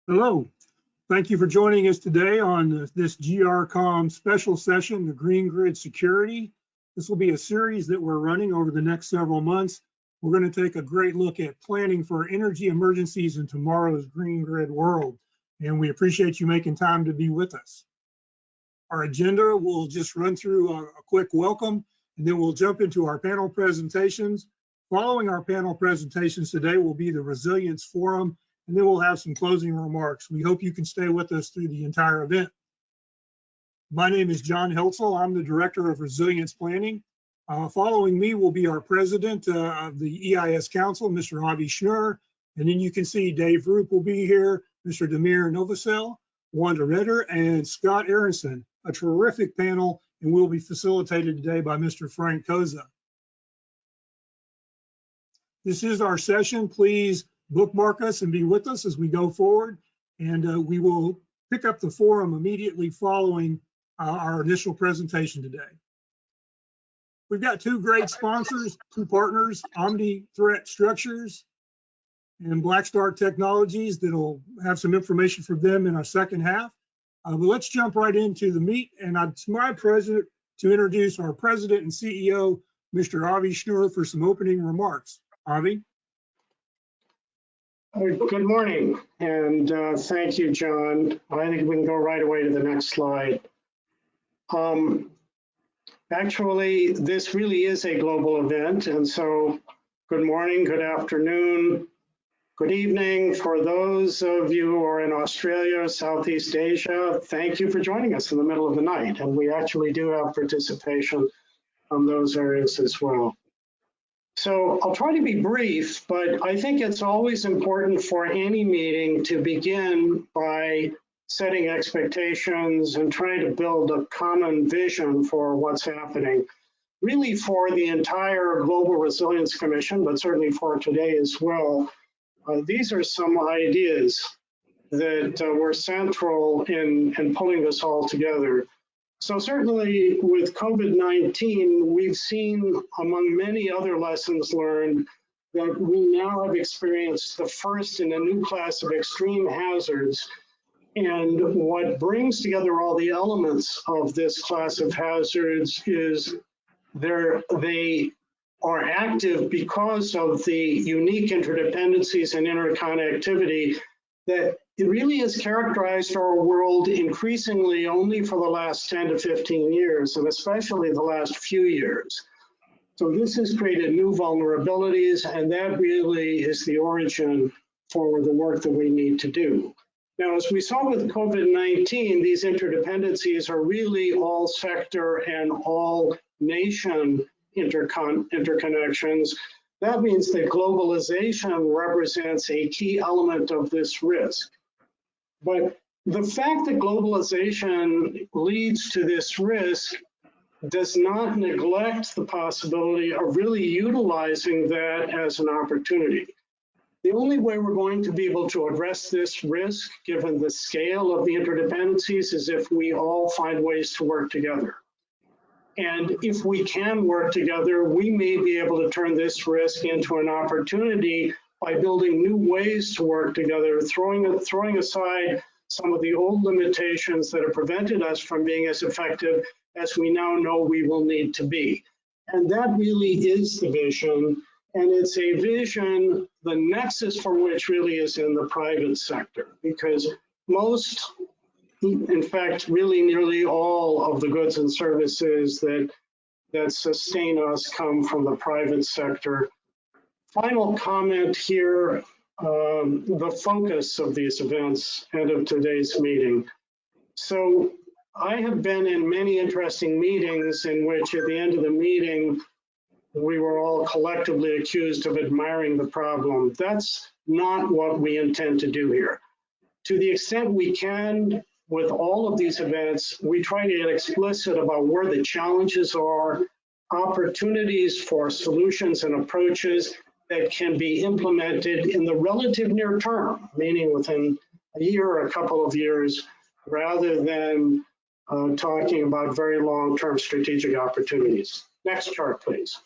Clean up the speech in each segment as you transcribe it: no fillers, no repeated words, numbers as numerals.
Hello, thank you for joining us today on this GRCOM special session, the GreenGrid Security. This will be a series that we're running over the next several months. We're going to take a great look at planning for energy emergencies in tomorrow's GreenGrid world, and we appreciate you making time to be with us. Our agenda, we'll just run through a quick welcome, and then we'll jump into our panel presentations. Following our panel presentations today will be the Resilience Forum, and then we'll have some closing remarks. We hope you can stay with us through the entire event. My name is John Heltzel. I'm the Director of Resilience Planning. Following me will be our President of the EIS Council, Mr. Avi Schnur. And then you can see Dave Roop will be here, Mr. Demir Novosel, Wanda Redder, and Scott Aronson. A terrific panel, and will be facilitated today by Mr. Frank Koza. This is our session. Please bookmark us and be with us as we go forward. And we will pick up the forum immediately following our initial presentation today. We've got two great sponsors, two partners, Omni Threat Structures and Blackstar Technologies, that'll have some information for them in our second half. But let's jump right into the meat. And it's my pleasure to introduce our President and CEO, Mr. Avi Schnur, for some opening remarks. Avi? Good morning, and thank you, John. I think we can go right away to the next slide. Actually, this really is a global event, and so good morning, good afternoon, good evening. For those of you who are in Australia, Southeast Asia, thank you for joining us in the middle of the night, and we actually do have participation from those areas as well. So I'll try to be brief, but I think it's always important for any meeting to begin by setting expectations and trying to build a common vision for what's happening, really for the entire Global Resilience Commission, but certainly for today as well. These are some ideas that were central in pulling this all together. So certainly with COVID-19, we've seen, among many other lessons learned, that we now have experienced the first in a new class of extreme hazards. And what brings together all the elements of this class of hazards is they are active because of the unique interdependencies and interconnectivity that it really has characterized our world increasingly only for the last 10 to 15 years, and especially the last few years. So this has created new vulnerabilities, and that really is the origin for the work that we need to do. Now, as we saw with COVID-19, these interdependencies are really all sector and all nation interconnections. That means that globalization represents a key element of this risk. But the fact that globalization leads to this risk does not neglect the possibility of really utilizing that as an opportunity. The only way we're going to be able to address this risk, given the scale of the interdependencies, is if we all find ways to work together. And if we can work together, we may be able to turn this risk into an opportunity by building new ways to work together, throwing aside some of the old limitations that have prevented us from being as effective as we now know we will need to be. And that really is the vision. And it's a vision, the nexus for which really is in the private sector, because most, in fact, really nearly all of the goods and services that sustain us come from the private sector. Final comment here, the focus of these events and of today's meeting. So I have been in many interesting meetings in which at the end of the meeting, we were all collectively accused of admiring the problem. That's not what we intend to do here. To the extent we can, with all of these events, we try to get explicit about where the challenges are, opportunities for solutions and approaches that can be implemented in the relative near term, meaning within a year or a couple of years, rather than talking about very long-term strategic opportunities. Next chart, please.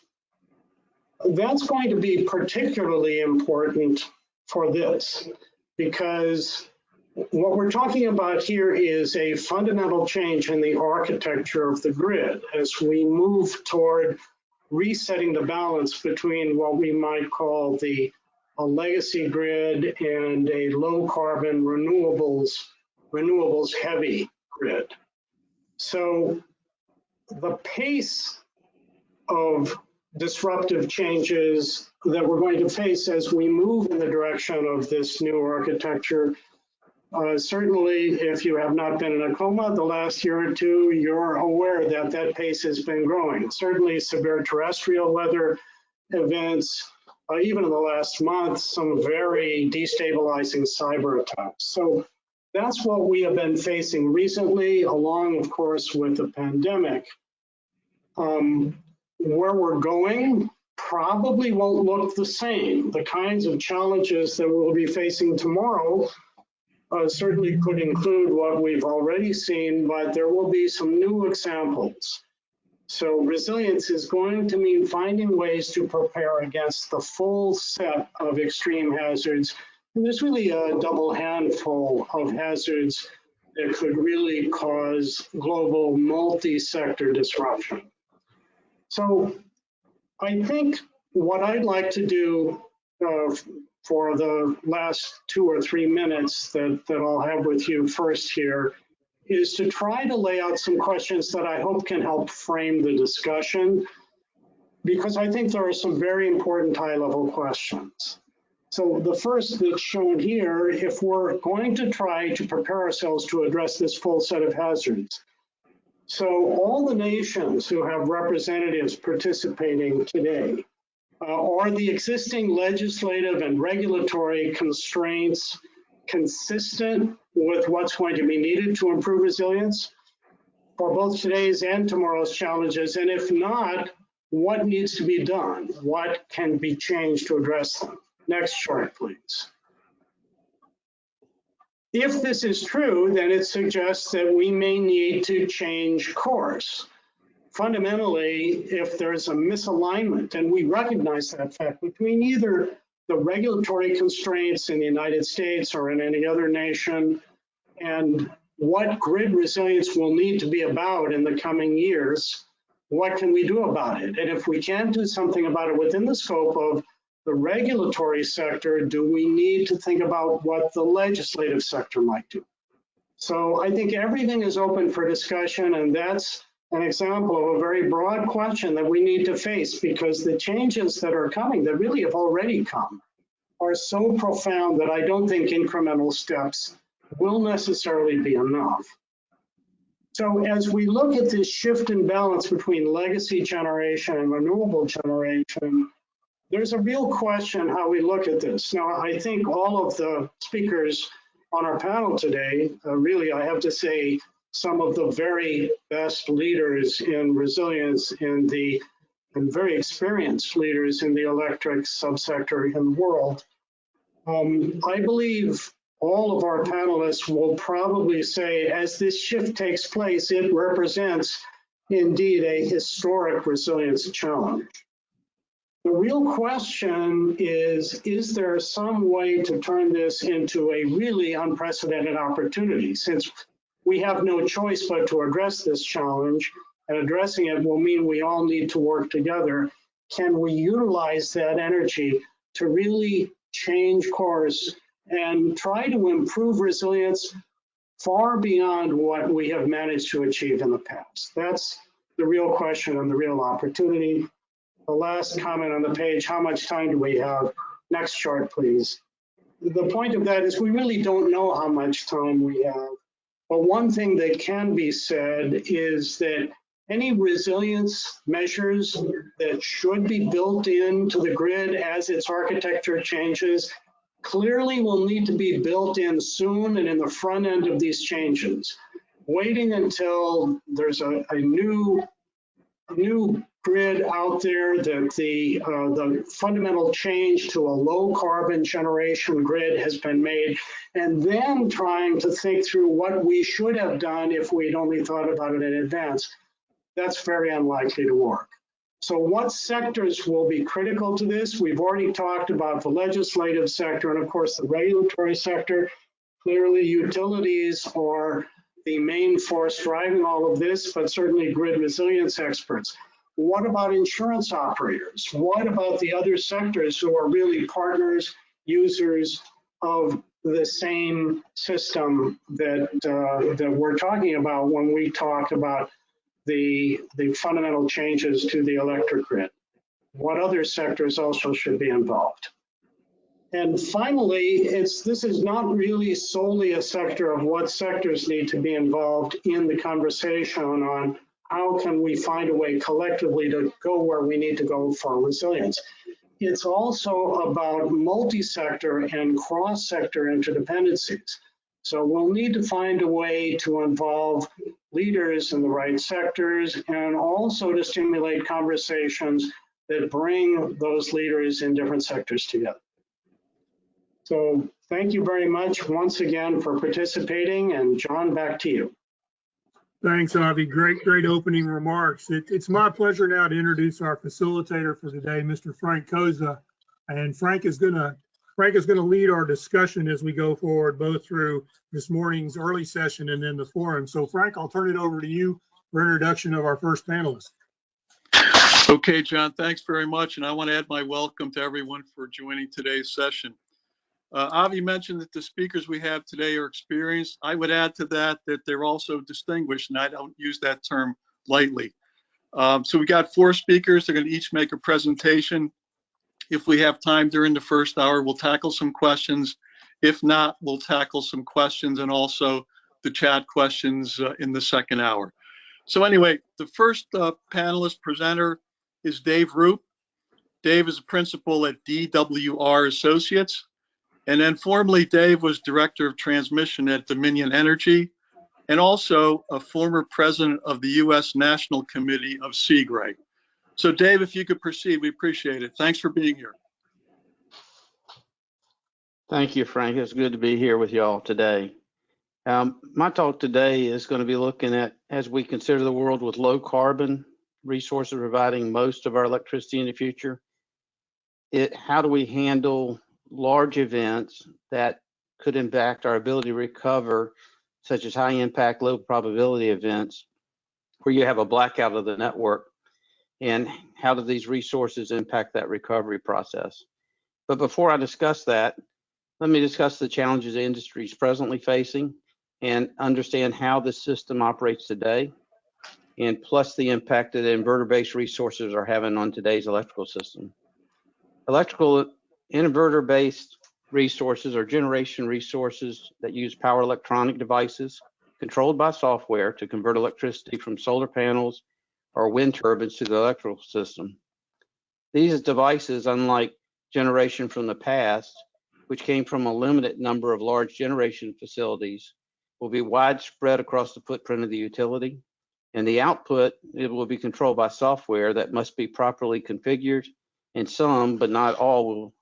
That's going to be particularly important for this, because What we're talking about here is a fundamental change in the architecture of the grid as we move toward resetting the balance between what we might call a legacy grid and a low carbon renewables heavy grid. So the pace of disruptive changes that we're going to face as we move in the direction of this new architecture, certainly if you have not been in a coma the last year or two, you're aware that that pace has been growing. Certainly severe terrestrial weather events, even in the last month, some very destabilizing cyber attacks. So that's what we have been facing recently, along, of course, with the pandemic. Where we're going probably won't look the same. The kinds of challenges that we'll be facing tomorrow certainly could include what we've already seen, but there will be some new examples. So resilience is going to mean finding ways to prepare against the full set of extreme hazards. And there's really a double handful of hazards that could really cause global multi-sector disruption. So I think what I'd like to do for the last 2 or 3 minutes that I'll have with you first here is to try to lay out some questions that I hope can help frame the discussion, because I think there are some very important high-level questions. So the first that's shown here, if we're going to try to prepare ourselves to address this full set of hazards, so all the nations who have representatives participating today, are the existing legislative and regulatory constraints consistent with what's going to be needed to improve resilience for both today's and tomorrow's challenges? And if not, what needs to be done? What can be changed to address them? Next chart, please. If this is true, then it suggests that we may need to change course. Fundamentally, if there's a misalignment, and we recognize that fact, between either the regulatory constraints in the United States or in any other nation, and what grid resilience will need to be about in the coming years, what can we do about it? And if we can't do something about it within the scope of the regulatory sector, do we need to think about what the legislative sector might do? So I think everything is open for discussion, and that's an example of a very broad question that we need to face, because the changes that are coming, that really have already come, are so profound that I don't think incremental steps will necessarily be enough. So as we look at this shift in balance between legacy generation and renewable generation, there's a real question how we look at this. Now, I think all of the speakers on our panel today, really, I have to say, some of the very best leaders in resilience and very experienced leaders in the electric subsector in the world. I believe all of our panelists will probably say, as this shift takes place, it represents indeed a historic resilience challenge. The real question is there some way to turn this into a really unprecedented opportunity? Since we have no choice but to address this challenge, and addressing it will mean we all need to work together. Can we utilize that energy to really change course and try to improve resilience far beyond what we have managed to achieve in the past? That's the real question and the real opportunity. The last comment on the page, how much time do we have? Next chart, please. The point of that is we really don't know how much time we have. But one thing that can be said is that any resilience measures that should be built into the grid as its architecture changes clearly will need to be built in soon and in the front end of these changes. Waiting until there's a new grid out there, that the fundamental change to a low carbon generation grid has been made, and then trying to think through what we should have done if we'd only thought about it in advance, that's very unlikely to work. So what sectors will be critical to this? We've already talked about the legislative sector and of course the regulatory sector. Clearly, utilities are the main force driving all of this, but certainly grid resilience experts. What about insurance operators? What about the other sectors who are really partners, users of the same system that we're talking about when we talk about the fundamental changes to the electric grid? What other sectors also should be involved? And finally, this is not really solely a sector of what sectors need to be involved in the conversation on how can we find a way collectively to go where we need to go for resilience. It's also about multi-sector and cross-sector interdependencies. So we'll need to find a way to involve leaders in the right sectors and also to stimulate conversations that bring those leaders in different sectors together. So thank you very much once again for participating, and John, back to you. Thanks, Avi. Great opening remarks. It's my pleasure now to introduce our facilitator for today, Mr. Frank Koza. And Frank is going to lead our discussion as we go forward, both through this morning's early session and then the forum. So Frank, I'll turn it over to you for introduction of our first panelist. Okay, John, thanks very much. And I want to add my welcome to everyone for joining today's session. Avi mentioned that the speakers we have today are experienced. I would add to that they're also distinguished, and I don't use that term lightly. So we got 4 speakers. They're going to each make a presentation. If we have time during the first hour, we'll tackle some questions. If not, we'll tackle some questions and also the chat questions in the second hour. So anyway, the first panelist presenter is Dave Roop. Dave is a principal at DWR Associates. And then formerly, Dave was Director of Transmission at Dominion Energy and also a former president of the U.S. National Committee of Seagray. So Dave, if you could proceed, we appreciate it. Thanks for being here. Thank you, Frank. It's good to be here with y'all today. My talk today is going to be looking at, as we consider the world with low carbon resources providing most of our electricity in the future, how do we handle large events that could impact our ability to recover, such as high impact, low probability events, where you have a blackout of the network, and how do these resources impact that recovery process? But before I discuss that, let me discuss the challenges the industry is presently facing and understand how the system operates today, and plus the impact that inverter-based resources are having on today's electrical system. Electrical inverter-based resources are generation resources that use power electronic devices controlled by software to convert electricity from solar panels or wind turbines to the electrical system. These devices, unlike generation from the past, which came from a limited number of large generation facilities, will be widespread across the footprint of the utility, and the output, it will be controlled by software that must be properly configured, and some, but not all, will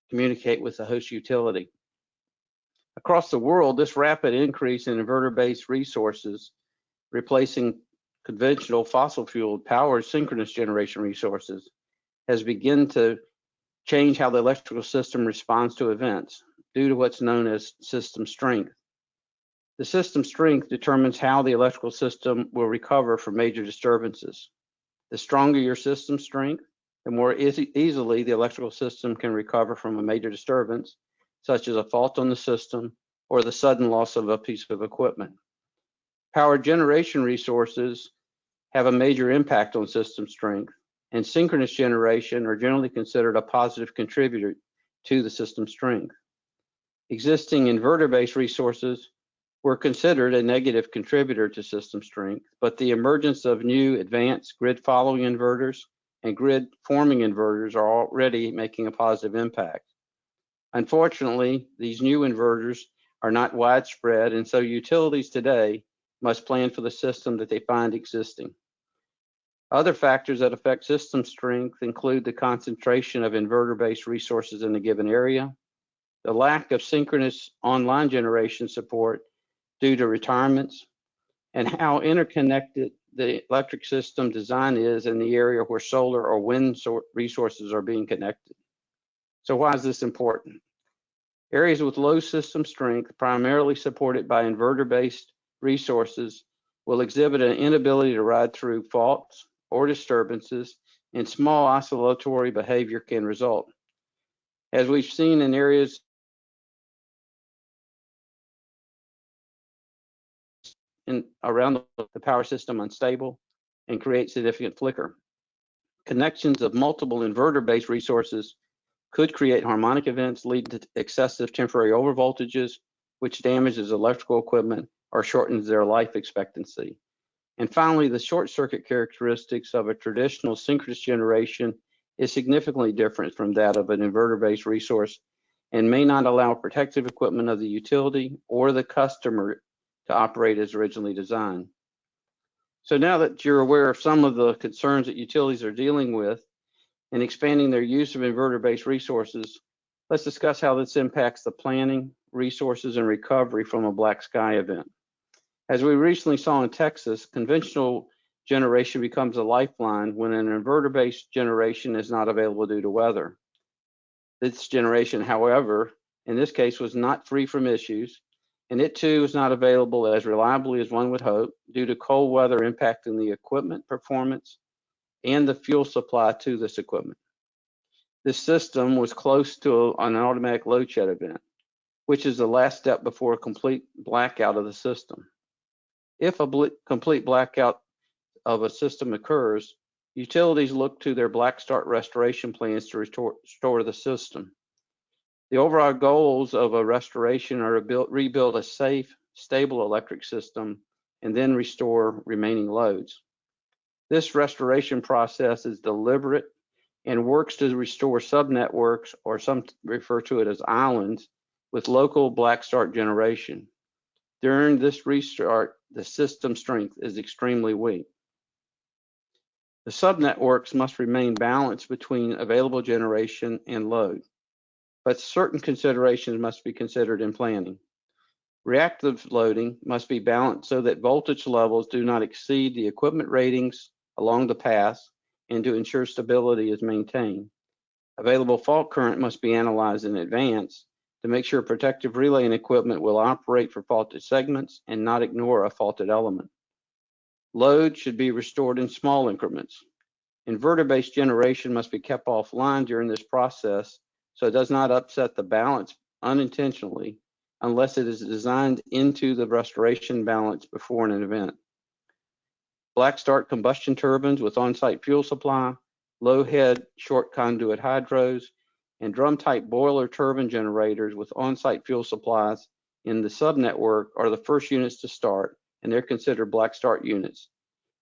communicate with the host utility. Across the world, this rapid increase in inverter-based resources, replacing conventional fossil fueled powered synchronous generation resources, has begun to change how the electrical system responds to events due to what's known as system strength. The system strength determines how the electrical system will recover from major disturbances. The stronger your system strength, the more easily the electrical system can recover from a major disturbance, such as a fault on the system or the sudden loss of a piece of equipment. Power generation resources have a major impact on system strength, and synchronous generation are generally considered a positive contributor to the system strength. Existing inverter-based resources were considered a negative contributor to system strength, but the emergence of new advanced grid-following inverters and grid-forming inverters are already making a positive impact. Unfortunately, these new inverters are not widespread, and so utilities today must plan for the system that they find existing. Other factors that affect system strength include the concentration of inverter-based resources in a given area, the lack of synchronous online generation support due to retirements, and how interconnected the electric system design is in the area where solar or wind resources are being connected. So why is this important? Areas with low system strength, primarily supported by inverter-based resources, will exhibit an inability to ride through faults or disturbances, and small oscillatory behavior can result. As we've seen in areas around the power system unstable and create significant flicker. Connections of multiple inverter-based resources could create harmonic events leading to excessive temporary overvoltages, which damages electrical equipment or shortens their life expectancy. And finally, the short circuit characteristics of a traditional synchronous generation is significantly different from that of an inverter-based resource and may not allow protective equipment of the utility or the customer to operate as originally designed. So now that you're aware of some of the concerns that utilities are dealing with and expanding their use of inverter-based resources, let's discuss how this impacts the planning, resources, and recovery from a black sky event. As we recently saw in Texas, conventional generation becomes a lifeline when an inverter-based generation is not available due to weather. This generation, however, in this case was not free from issues, and it too is not available as reliably as one would hope due to cold weather impacting the equipment performance and the fuel supply to this equipment. This system was close to an automatic load shed event, which is the last step before a complete blackout of the system. If a complete blackout of a system occurs, utilities look to their black start restoration plans to restore the system. The overall goals of a restoration are to rebuild a safe, stable electric system and then restore remaining loads. This restoration process is deliberate and works to restore subnetworks, or some refer to it as islands, with local black start generation. During this restart, the system strength is extremely weak. The subnetworks must remain balanced between available generation and load, but certain considerations must be considered in planning. Reactive loading must be balanced so that voltage levels do not exceed the equipment ratings along the paths and to ensure stability is maintained. Available fault current must be analyzed in advance to make sure protective relaying equipment will operate for faulted segments and not ignore a faulted element. Load should be restored in small increments. Inverter-based generation must be kept offline during this process so it does not upset the balance unintentionally unless it is designed into the restoration balance before an event. Black start combustion turbines with on-site fuel supply, low head short conduit hydros, and drum-type boiler turbine generators with on-site fuel supplies in the subnetwork are the first units to start, and they're considered black start units.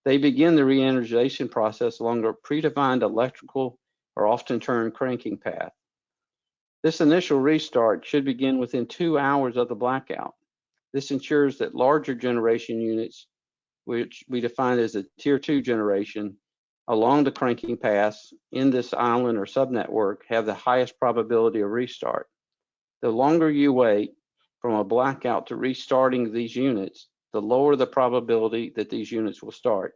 They begin the re-energization process along a predefined electrical or often termed cranking path. This initial restart should begin within 2 hours of the blackout. This ensures that larger generation units, which we define as a tier 2 generation, along the cranking paths in this island or subnetwork have the highest probability of restart. The longer you wait from a blackout to restarting these units, the lower the probability that these units will start.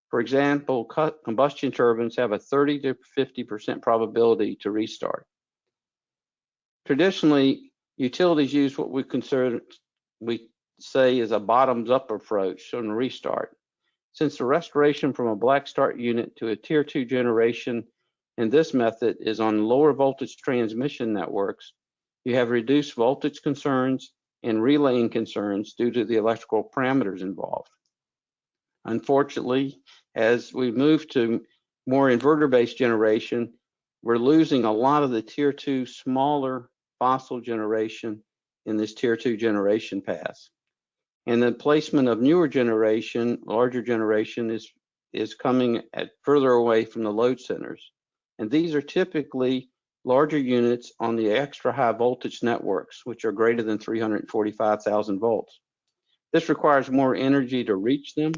For example, combustion turbines have a 30 to 50% probability to restart. Traditionally, utilities use what we say is a bottoms-up approach on restart. Since the restoration from a black start unit to a tier 2 generation in this method is on lower voltage transmission networks, you have reduced voltage concerns and relaying concerns due to the electrical parameters involved. Unfortunately, as we move to more inverter-based generation, we're losing a lot of the tier 2 smaller fossil generation in this tier 2 generation path. And the placement of newer generation, larger generation is coming further away from the load centers. And these are typically larger units on the extra high voltage networks, which are greater than 345,000 volts. This requires more energy to reach them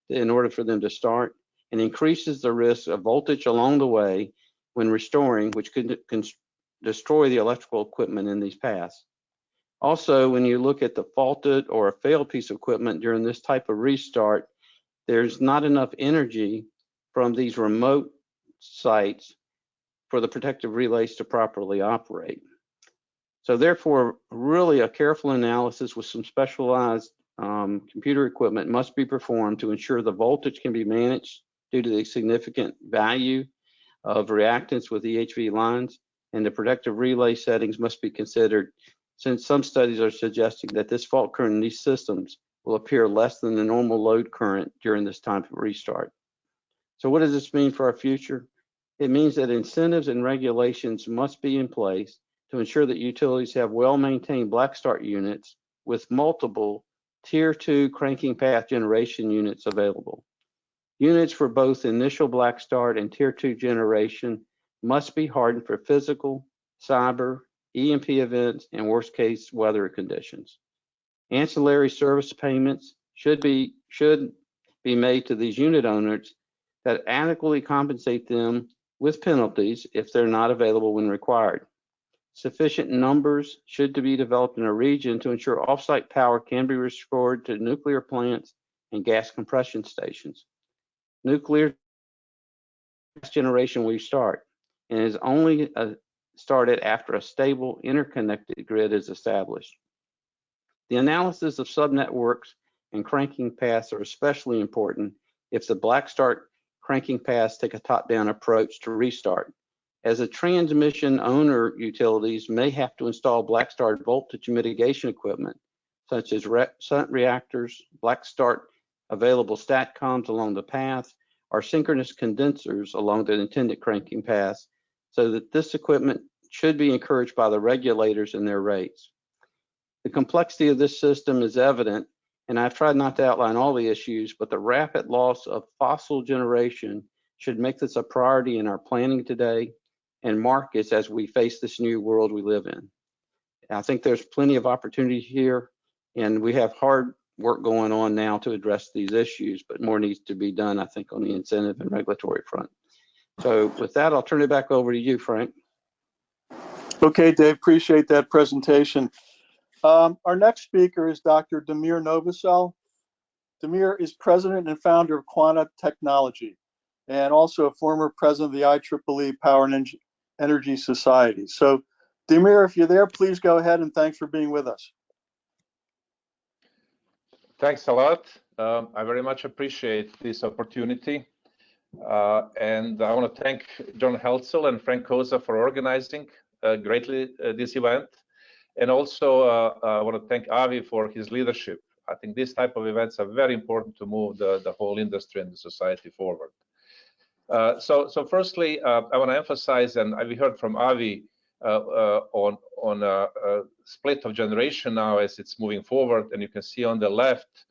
in order for them to start, and increases the risk of voltage along the way when restoring, which could destroy the electrical equipment in these paths. Also, when you look at the faulted or a failed piece of equipment during this type of restart, there's not enough energy from these remote sites for the protective relays to properly operate. So therefore, really a careful analysis with some specialized computer equipment must be performed to ensure the voltage can be managed due to the significant value of reactance with EHV lines, and the protective relay settings must be considered, since some studies are suggesting that this fault current in these systems will appear less than the normal load current during this time of restart. So what does this mean for our future? It means that incentives and regulations must be in place to ensure that utilities have well-maintained black start units with multiple Tier 2 cranking path generation units available. Units for both initial black start and Tier 2 generation must be hardened for physical, cyber, EMP events, and worst case weather conditions. Ancillary service payments should be made to these unit owners that adequately compensate them with penalties if they're not available when required. Sufficient numbers should be developed in a region to ensure offsite power can be restored to nuclear plants and gas compression stations. Nuclear generation will start and is only started after a stable interconnected grid is established. The analysis of subnetworks and cranking paths are especially important if the black start cranking paths take a top-down approach to restart. As a transmission owner, utilities may have to install black start voltage mitigation equipment, such as shunt reactors, black start available STATCOMs along the path, or synchronous condensers along the intended cranking paths, so that this equipment should be encouraged by the regulators in their rates. The complexity of this system is evident, and I've tried not to outline all the issues, but the rapid loss of fossil generation should make this a priority in our planning today and markets as we face this new world we live in. I think there's plenty of opportunity here, and we have hard work going on now to address these issues, but more needs to be done, I think, on the incentive and regulatory front. So with that, I'll turn it back over to you, Frank. Okay, Dave, appreciate that presentation. Our next speaker is Dr. Damir Novosel. Damir is president and founder of Quanta Technology and also a former president of the IEEE Power and Energy Society. So, Damir, if you're there, please go ahead, and thanks for being with us. Thanks a lot. I very much appreciate this opportunity. And I want to thank John Heltzel and Frank Koza for organizing greatly this event. And also I want to thank Avi for his leadership. I think these type of events are very important to move the whole industry and the society forward. So firstly, I want to emphasize, and we heard from Avi on a split of generation now as it's moving forward, and you can see on the left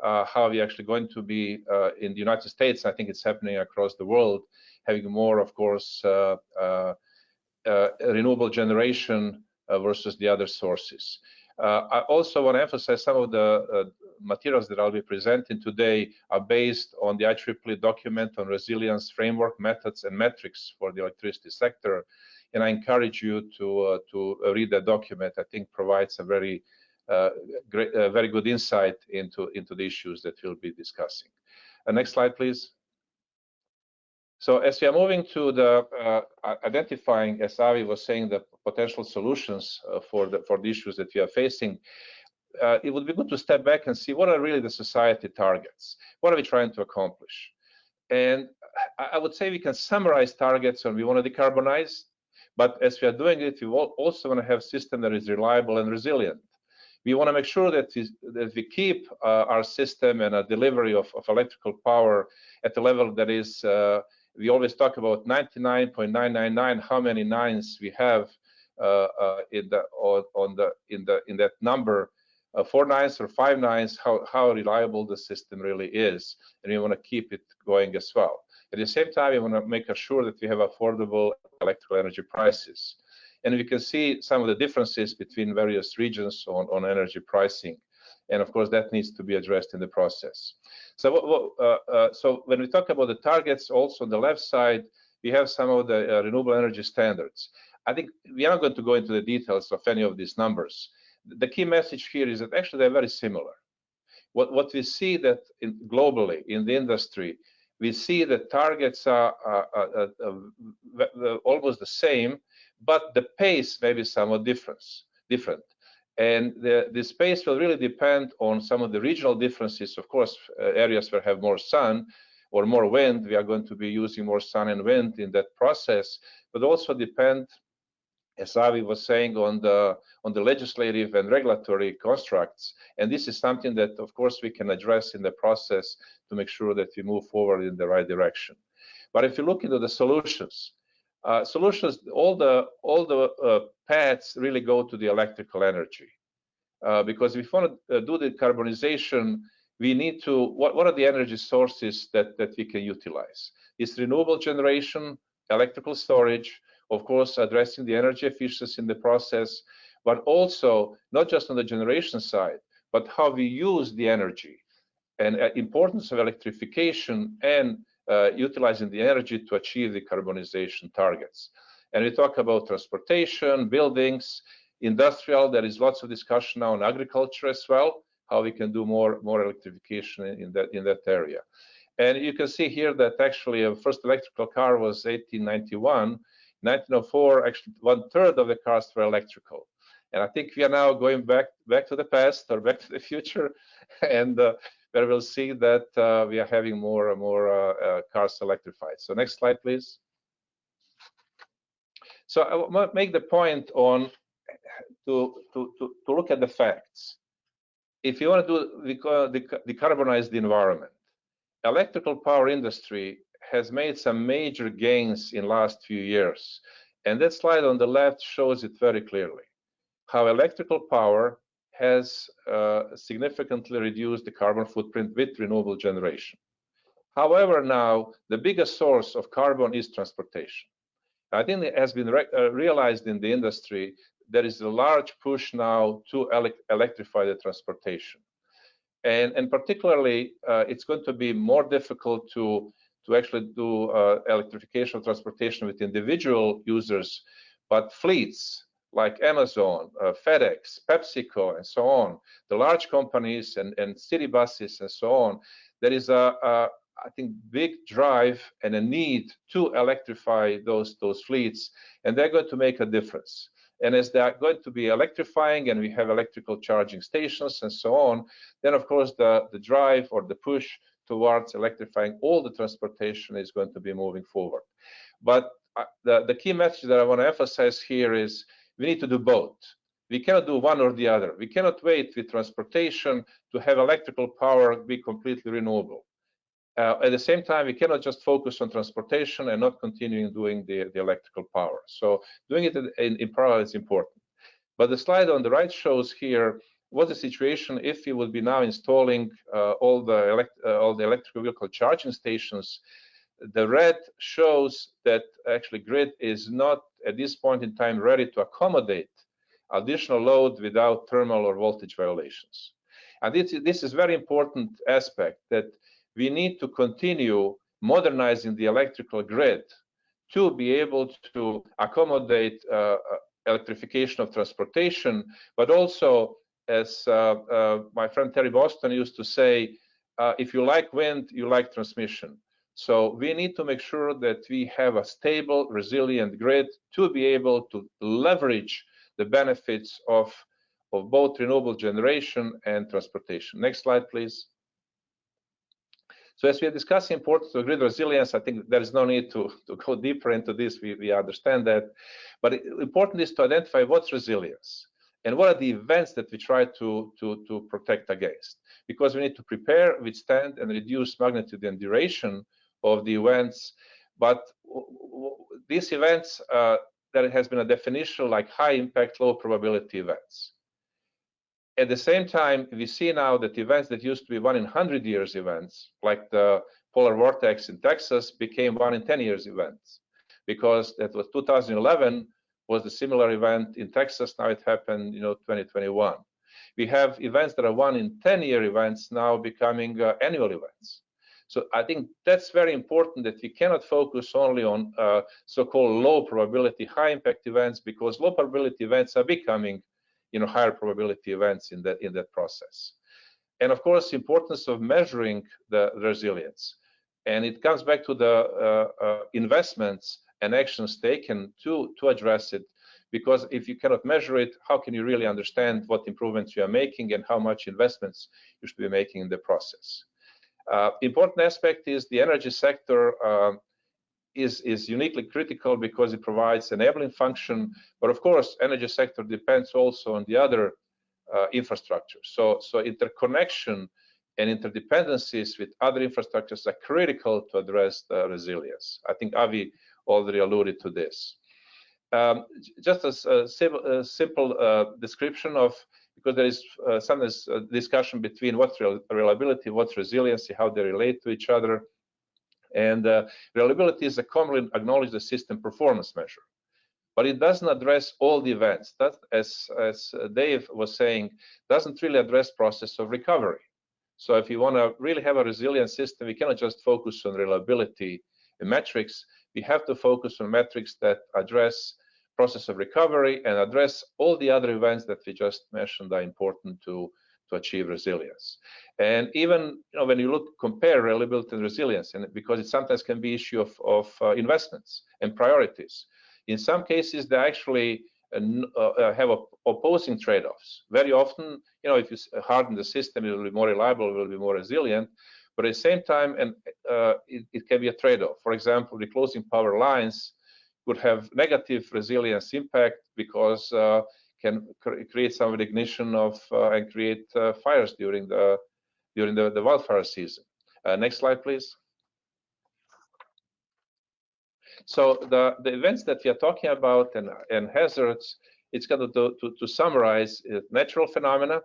how we're actually going to be in the United States. I think it's happening across the world, having more, of course, renewable generation versus the other sources. I also want to emphasize some of the materials that I'll be presenting today are based on the IEEE document on resilience framework methods and metrics for the electricity sector. And I encourage you to read that document. I think provides a very very good insight into the issues that we'll be discussing. Next slide, please. So as we are moving to the identifying, as Avi was saying, the potential solutions for the issues that we are facing, it would be good to step back and see what are really the society targets. What are we trying to accomplish? And I would say we can summarize targets when we want to decarbonize, but as we are doing it, we also want to have a system that is reliable and resilient. We want to make sure that we keep our system and our delivery of electrical power at the level that is, we always talk about 99.999, how many nines we have in that number, 4 nines or 5 nines, how reliable the system really is, and we want to keep it going as well. At the same time, we want to make sure that we have affordable electrical energy prices. And we can see some of the differences between various regions on energy pricing. And of course, that needs to be addressed in the process. So, so when we talk about the targets, also on the left side, we have some of the renewable energy standards. I think we are not going to go into the details of any of these numbers. The key message here is that actually they're very similar. What we see that globally in the industry, we see that targets are almost the same, but the pace may be somewhat different. different. And the space will really depend on some of the regional differences. Of course, areas where have more sun or more wind, we are going to be using more sun and wind in that process, but also depend, as Avi was saying, on the legislative and regulatory constructs. And this is something that, of course, we can address in the process to make sure that we move forward in the right direction. But if you look into the solutions, all the paths really go to the electrical energy. Because if we want to do the decarbonization, we need to, what are the energy sources that we can utilize? It's renewable generation, electrical storage, of course, addressing the energy efficiency in the process, but also not just on the generation side, but how we use the energy and importance of electrification and utilizing the energy to achieve the decarbonization targets. And we talk about transportation, buildings, industrial. There is lots of discussion now on agriculture as well, how we can do more electrification in that area. And you can see here that actually a first electrical car was 1891. 1904, actually 1/3 of the cars were electrical. And I think we are now going back to the past or back to the future, and where we'll see that we are having more and more cars electrified. So next slide, please. So I want to make the point on to look at the facts. If you want to decarbonize the environment, electrical power industry has made some major gains in last few years. And that slide on the left shows it very clearly, how electrical power has significantly reduced the carbon footprint with renewable generation. However, now the biggest source of carbon is transportation. I think it has been realized in the industry there is a large push now to electrify the transportation. And particularly, it's going to be more difficult to actually do electrification of transportation with individual users, but fleets like Amazon, FedEx, PepsiCo, and so on, the large companies and city buses and so on, there is I think, big drive and a need to electrify those fleets, and they're going to make a difference. And as they are going to be electrifying, and we have electrical charging stations and so on, then of course the drive or the push towards electrifying all the transportation is going to be moving forward. But the key message that I want to emphasize here is we need to do both. We cannot do one or the other. We cannot wait with transportation to have electrical power be completely renewable. At the same time, we cannot just focus on transportation and not continuing doing the electrical power. So doing it in parallel is important. But the slide on the right shows here what the situation if we would be now installing all the electrical vehicle charging stations. The red shows that actually grid is not at this point in time ready to accommodate additional load without thermal or voltage violations. And this is very important aspect, that we need to continue modernizing the electrical grid to be able to accommodate electrification of transportation, but also, as my friend Terry Boston used to say, if you like wind, you like transmission. So we need to make sure that we have a stable, resilient grid to be able to leverage the benefits of both renewable generation and transportation. Next slide, please. So as we are discussing importance of grid resilience, I think there is no need to go deeper into this. We understand that. But important is to identify what's resilience and what are the events that we try to protect against. Because we need to prepare, withstand, and reduce magnitude and duration of the events. But these events, there has been a definition like high impact, low probability events. At the same time, we see now that events that used to be 1 in 100 years events, like the polar vortex in Texas, became 1 in 10 years events, because that was 2011 was the similar event in Texas. Now it happened, 2021. We have events that are 1 in 10-year events now becoming annual events. So I think that's very important, that we cannot focus only on so-called low probability, high impact events, because low probability events are becoming higher probability events in that process. And of course, importance of measuring the resilience. And it comes back to the investments and actions taken to address it, because if you cannot measure it, how can you really understand what improvements you are making and how much investments you should be making in the process? Important aspect is the energy sector is uniquely critical because it provides enabling function, but of course, energy sector depends also on the other infrastructure. So interconnection and interdependencies with other infrastructures are critical to address the resilience. I think Avi already alluded to this. Just a simple description of, because there is sometimes a discussion between what's reliability, what's resiliency, how they relate to each other. And reliability is a commonly acknowledged system performance measure, but it doesn't address all the events. That, as Dave was saying, doesn't really address process of recovery. So if you want to really have a resilient system, we cannot just focus on reliability metrics. We have to focus on metrics that address process of recovery and address all the other events that we just mentioned are important to achieve resilience. And even when you compare reliability and resilience, and because it sometimes can be issue of investments and priorities. In some cases, they actually have opposing trade-offs. Very often, if you harden the system, it will be more reliable, it will be more resilient. But at the same time, and it can be a trade-off. For example, the closing power lines could have negative resilience impact because can create some ignition of and create fires during the wildfire season. Next slide, please. So the events that we are talking about and hazards, it's going to summarize natural phenomena.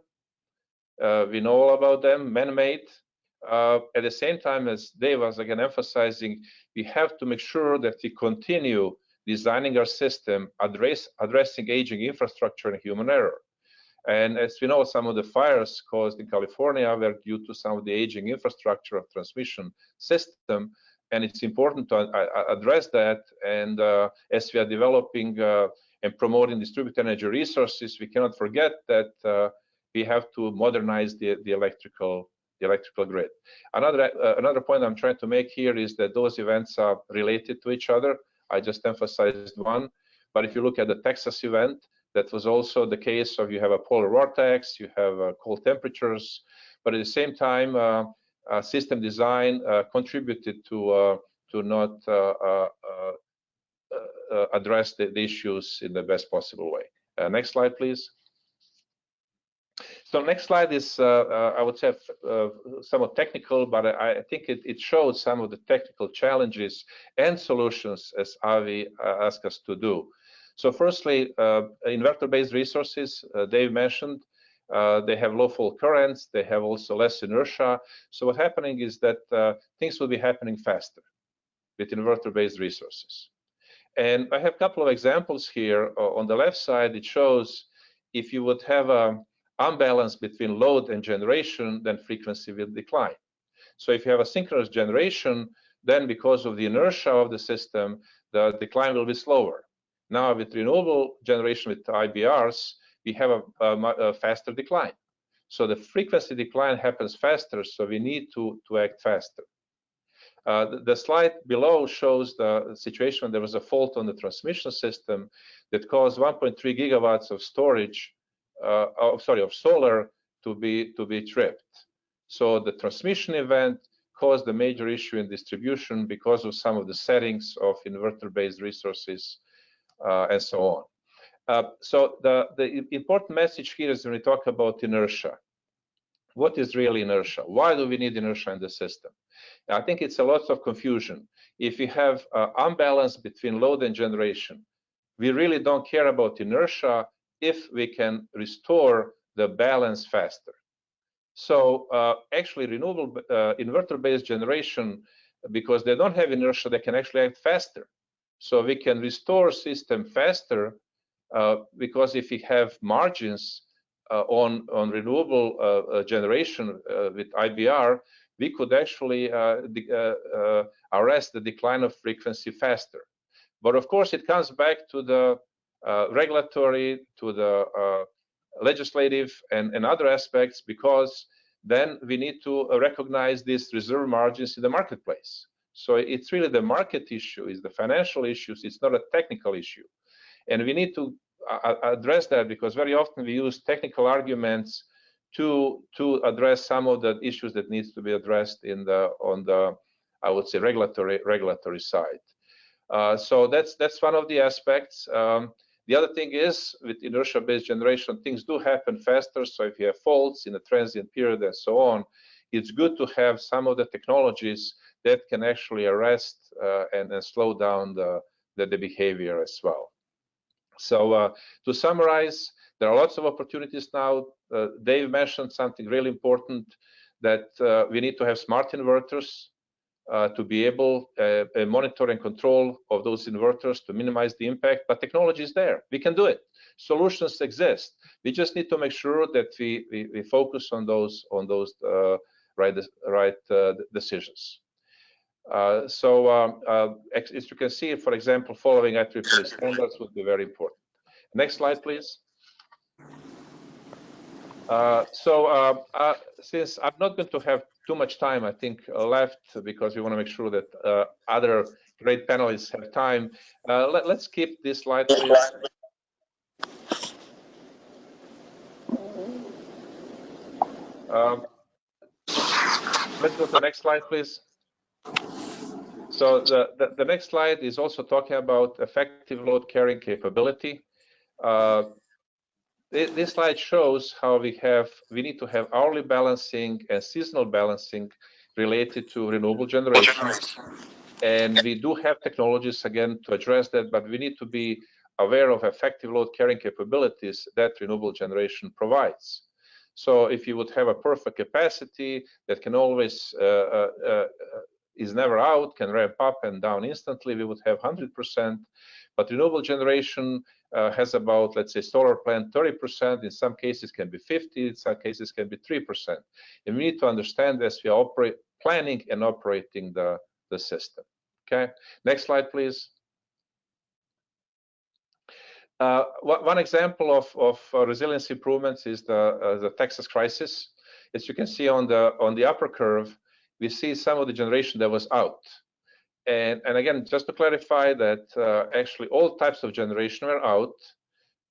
We know all about them, man-made. At the same time, as Dave was again emphasizing, we have to make sure that we continue designing our system, addressing aging infrastructure and human error. And as we know, some of the fires caused in California were due to some of the aging infrastructure of transmission system. And it's important to address that. And as we are developing and promoting distributed energy resources, we cannot forget that we have to modernize the electrical grid. Another point I'm trying to make here is that those events are related to each other. I just emphasized one, but if you look at the Texas event, that was also the case of you have a polar vortex, you have cold temperatures, but at the same time, system design contributed to not address the issues in the best possible way. Next slide, please. So next slide is, I would say, somewhat technical, but I think it shows some of the technical challenges and solutions as Avi asked us to do. So firstly, inverter-based resources, Dave mentioned, they have low fault currents, they have also less inertia. So what's happening is that things will be happening faster with inverter-based resources. And I have a couple of examples here. On the left side, it shows if you would have a unbalance between load and generation, then frequency will decline. So if you have a synchronous generation, then because of the inertia of the system, the decline will be slower. Now with renewable generation with IBRs, we have a faster decline. So the frequency decline happens faster, so we need to act faster. The slide below shows the situation when there was a fault on the transmission system that caused 1.3 gigawatts of storage of solar to be tripped. So the transmission event caused a major issue in distribution because of some of the settings of inverter-based resources and so on. So the important message here is when we talk about inertia. What is really inertia? Why do we need inertia in the system? I think it's a lot of confusion. If you have unbalance between load and generation, we really don't care about inertia if we can restore the balance faster. So actually renewable inverter-based generation, because they don't have inertia, they can actually act faster. So we can restore system faster because if we have margins on renewable generation with IBR, we could actually arrest the decline of frequency faster. But of course, it comes back to the regulatory, to the legislative and other aspects, because then we need to recognize these reserve margins in the marketplace. So it's really the market issue, it's the financial issues, it's not a technical issue. And we need to address that, because very often we use technical arguments to address some of the issues that needs to be addressed on the I would say regulatory side. So that's one of the aspects. The other thing is, with inertia-based generation, things do happen faster. So if you have faults in a transient period and so on, it's good to have some of the technologies that can actually arrest and slow down the behavior as well. So to summarize, there are lots of opportunities now. Dave mentioned something really important, that we need to have smart inverters to be able to monitor and control of those inverters to minimize the impact. But technology is there. We can do it. Solutions exist. We just need to make sure that we focus on those right decisions. As you can see, for example, following IEEE standards would be very important. Next slide, please. Since I'm not going to have too much time, I think, left, because we want to make sure that other great panelists have time, let's skip this slide, please. Let's go to the next slide, please. So the next slide is also talking about effective load carrying capability. This slide shows how we need to have hourly balancing and seasonal balancing related to renewable generation. And we do have technologies, again, to address that, but we need to be aware of effective load carrying capabilities that renewable generation provides. So if you would have a perfect capacity that can always is never out, can ramp up and down instantly, we would have 100%. But renewable generation has about, let's say, solar plant 30%. In some cases can be 50%. In some cases can be 3%. And we need to understand this. We are planning and operating the system. Okay. Next slide, please. One example of resilience improvements is the Texas crisis. As you can see on the upper curve, we see some of the generation that was out. And again, just to clarify that actually all types of generation are out.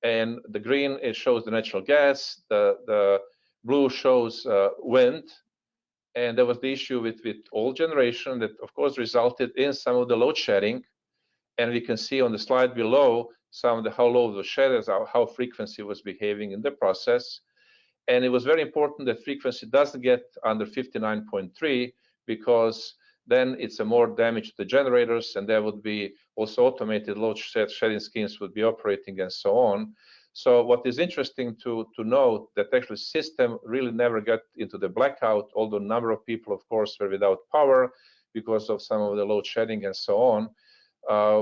And the green, it shows the natural gas. The blue shows wind. And there was the issue with all generation that, of course, resulted in some of the load shedding. And we can see on the slide below some of the how low the shed is, how frequency was behaving in the process. And it was very important that frequency doesn't get under 59.3, because then it's a more damage to the generators, and there would be also automated load shedding schemes would be operating and so on. So what is interesting to note that actually system really never got into the blackout, although a number of people, of course, were without power because of some of the load shedding and so on.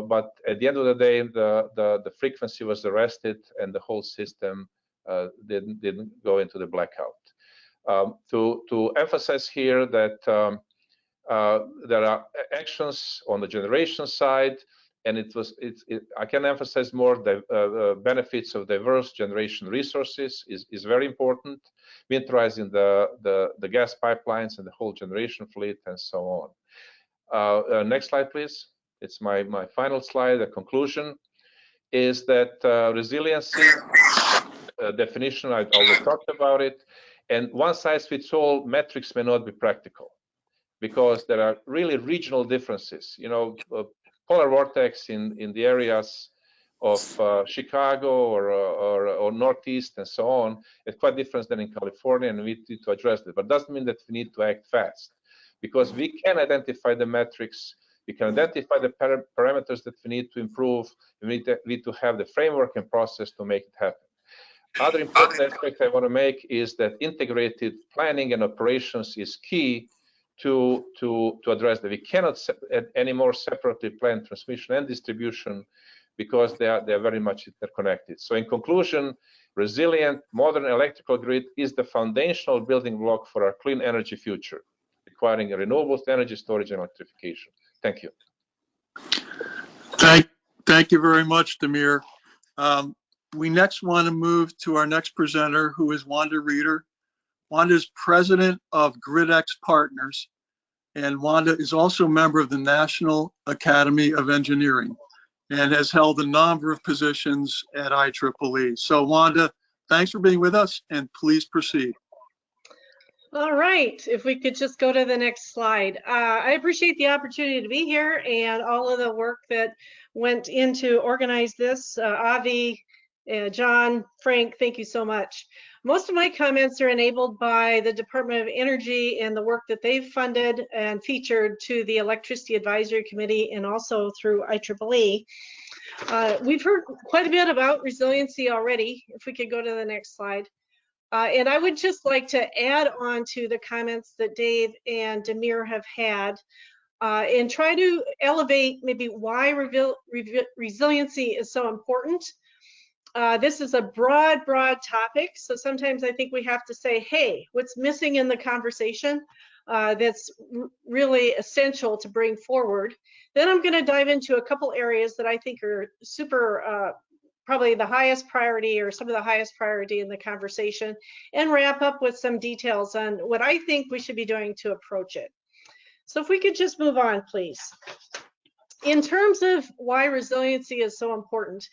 But at the end of the day, the frequency was arrested and the whole system didn't go into the blackout. To emphasize here that there are actions on the generation side, and I can emphasize more the benefits of diverse generation resources is very important. Winterizing the gas pipelines and the whole generation fleet and so on. Next slide, please. It's my final slide. The conclusion is that resiliency definition, I already talked about it, and one-size-fits-all metrics may not be practical, because there are really regional differences. You know, polar vortex in the areas of Chicago or Northeast and so on is quite different than in California, and we need to address it. But it doesn't mean that we need to act fast, because we can identify the metrics, we can identify the parameters that we need to improve, we need to have the framework and process to make it happen. Other important aspect I want to make is that integrated planning and operations is key to address that. We cannot anymore separately plan transmission and distribution, because they are very much interconnected. So in conclusion, resilient modern electrical grid is the foundational building block for our clean energy future, requiring renewables, energy storage, and electrification. Thank you. Thank you very much, Damir. We next want to move to our next presenter, who is Wanda Reeder. Wanda is president of GridX Partners, and Wanda is also a member of the National Academy of Engineering. and has held a number of positions at IEEE. So Wanda, thanks for being with us, and please proceed. All right, if we could just go to the next slide. I appreciate the opportunity to be here and all of the work that went into organize this. Avi, John, Frank, thank you so much. Most of my comments are enabled by the Department of Energy and the work that they've funded and featured to the Electricity Advisory Committee and also through IEEE. We've heard quite a bit about resiliency already. If we could go to the next slide. And I would just like to add on to the comments that Dave and Demir have had and try to elevate maybe why resiliency is so important. This is a broad topic. So sometimes I think we have to say, hey, what's missing in the conversation that's really essential to bring forward. Then I'm going to dive into a couple areas that I think are super probably the highest priority or some of the highest priority in the conversation, and wrap up with some details on what I think we should be doing to approach it. So if we could just move on, please. In terms of why resiliency is so important,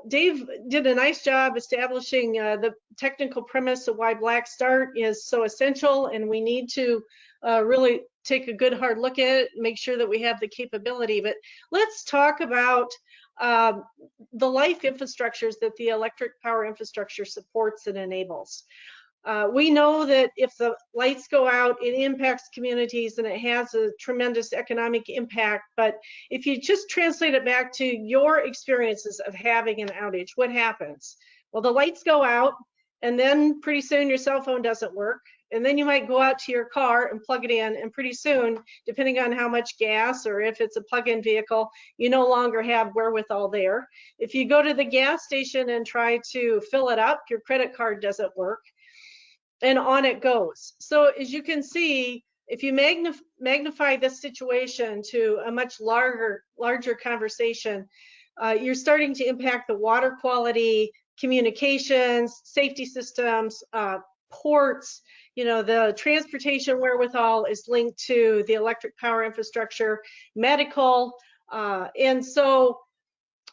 Dave did a nice job establishing the technical premise of why Black Start is so essential, and we need to really take a good hard look at it, make sure that we have the capability. But let's talk about the life infrastructures that the electric power infrastructure supports and enables. We know that if the lights go out, it impacts communities and it has a tremendous economic impact. But if you just translate it back to your experiences of having an outage, what happens? Well, the lights go out, and then pretty soon your cell phone doesn't work. And then you might go out to your car and plug it in, and pretty soon, depending on how much gas or if it's a plug-in vehicle, you no longer have wherewithal there. If you go to the gas station and try to fill it up, your credit card doesn't work, and on it goes. So as you can see, if you magnify this situation to a much larger conversation, you're starting to impact the water quality, communications, safety systems, ports. You know, the transportation wherewithal is linked to the electric power infrastructure, medical. And so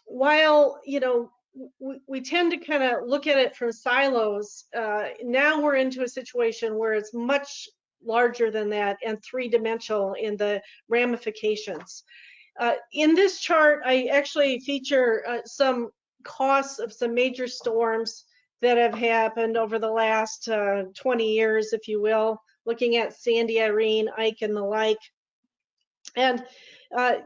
while, you know, we tend to kind of look at it from silos, now we're into a situation where it's much larger than that and three-dimensional in the ramifications. In this chart, I actually feature some costs of some major storms that have happened over the last 20 years, if you will, looking at Sandy, Irene, Ike, and the like. And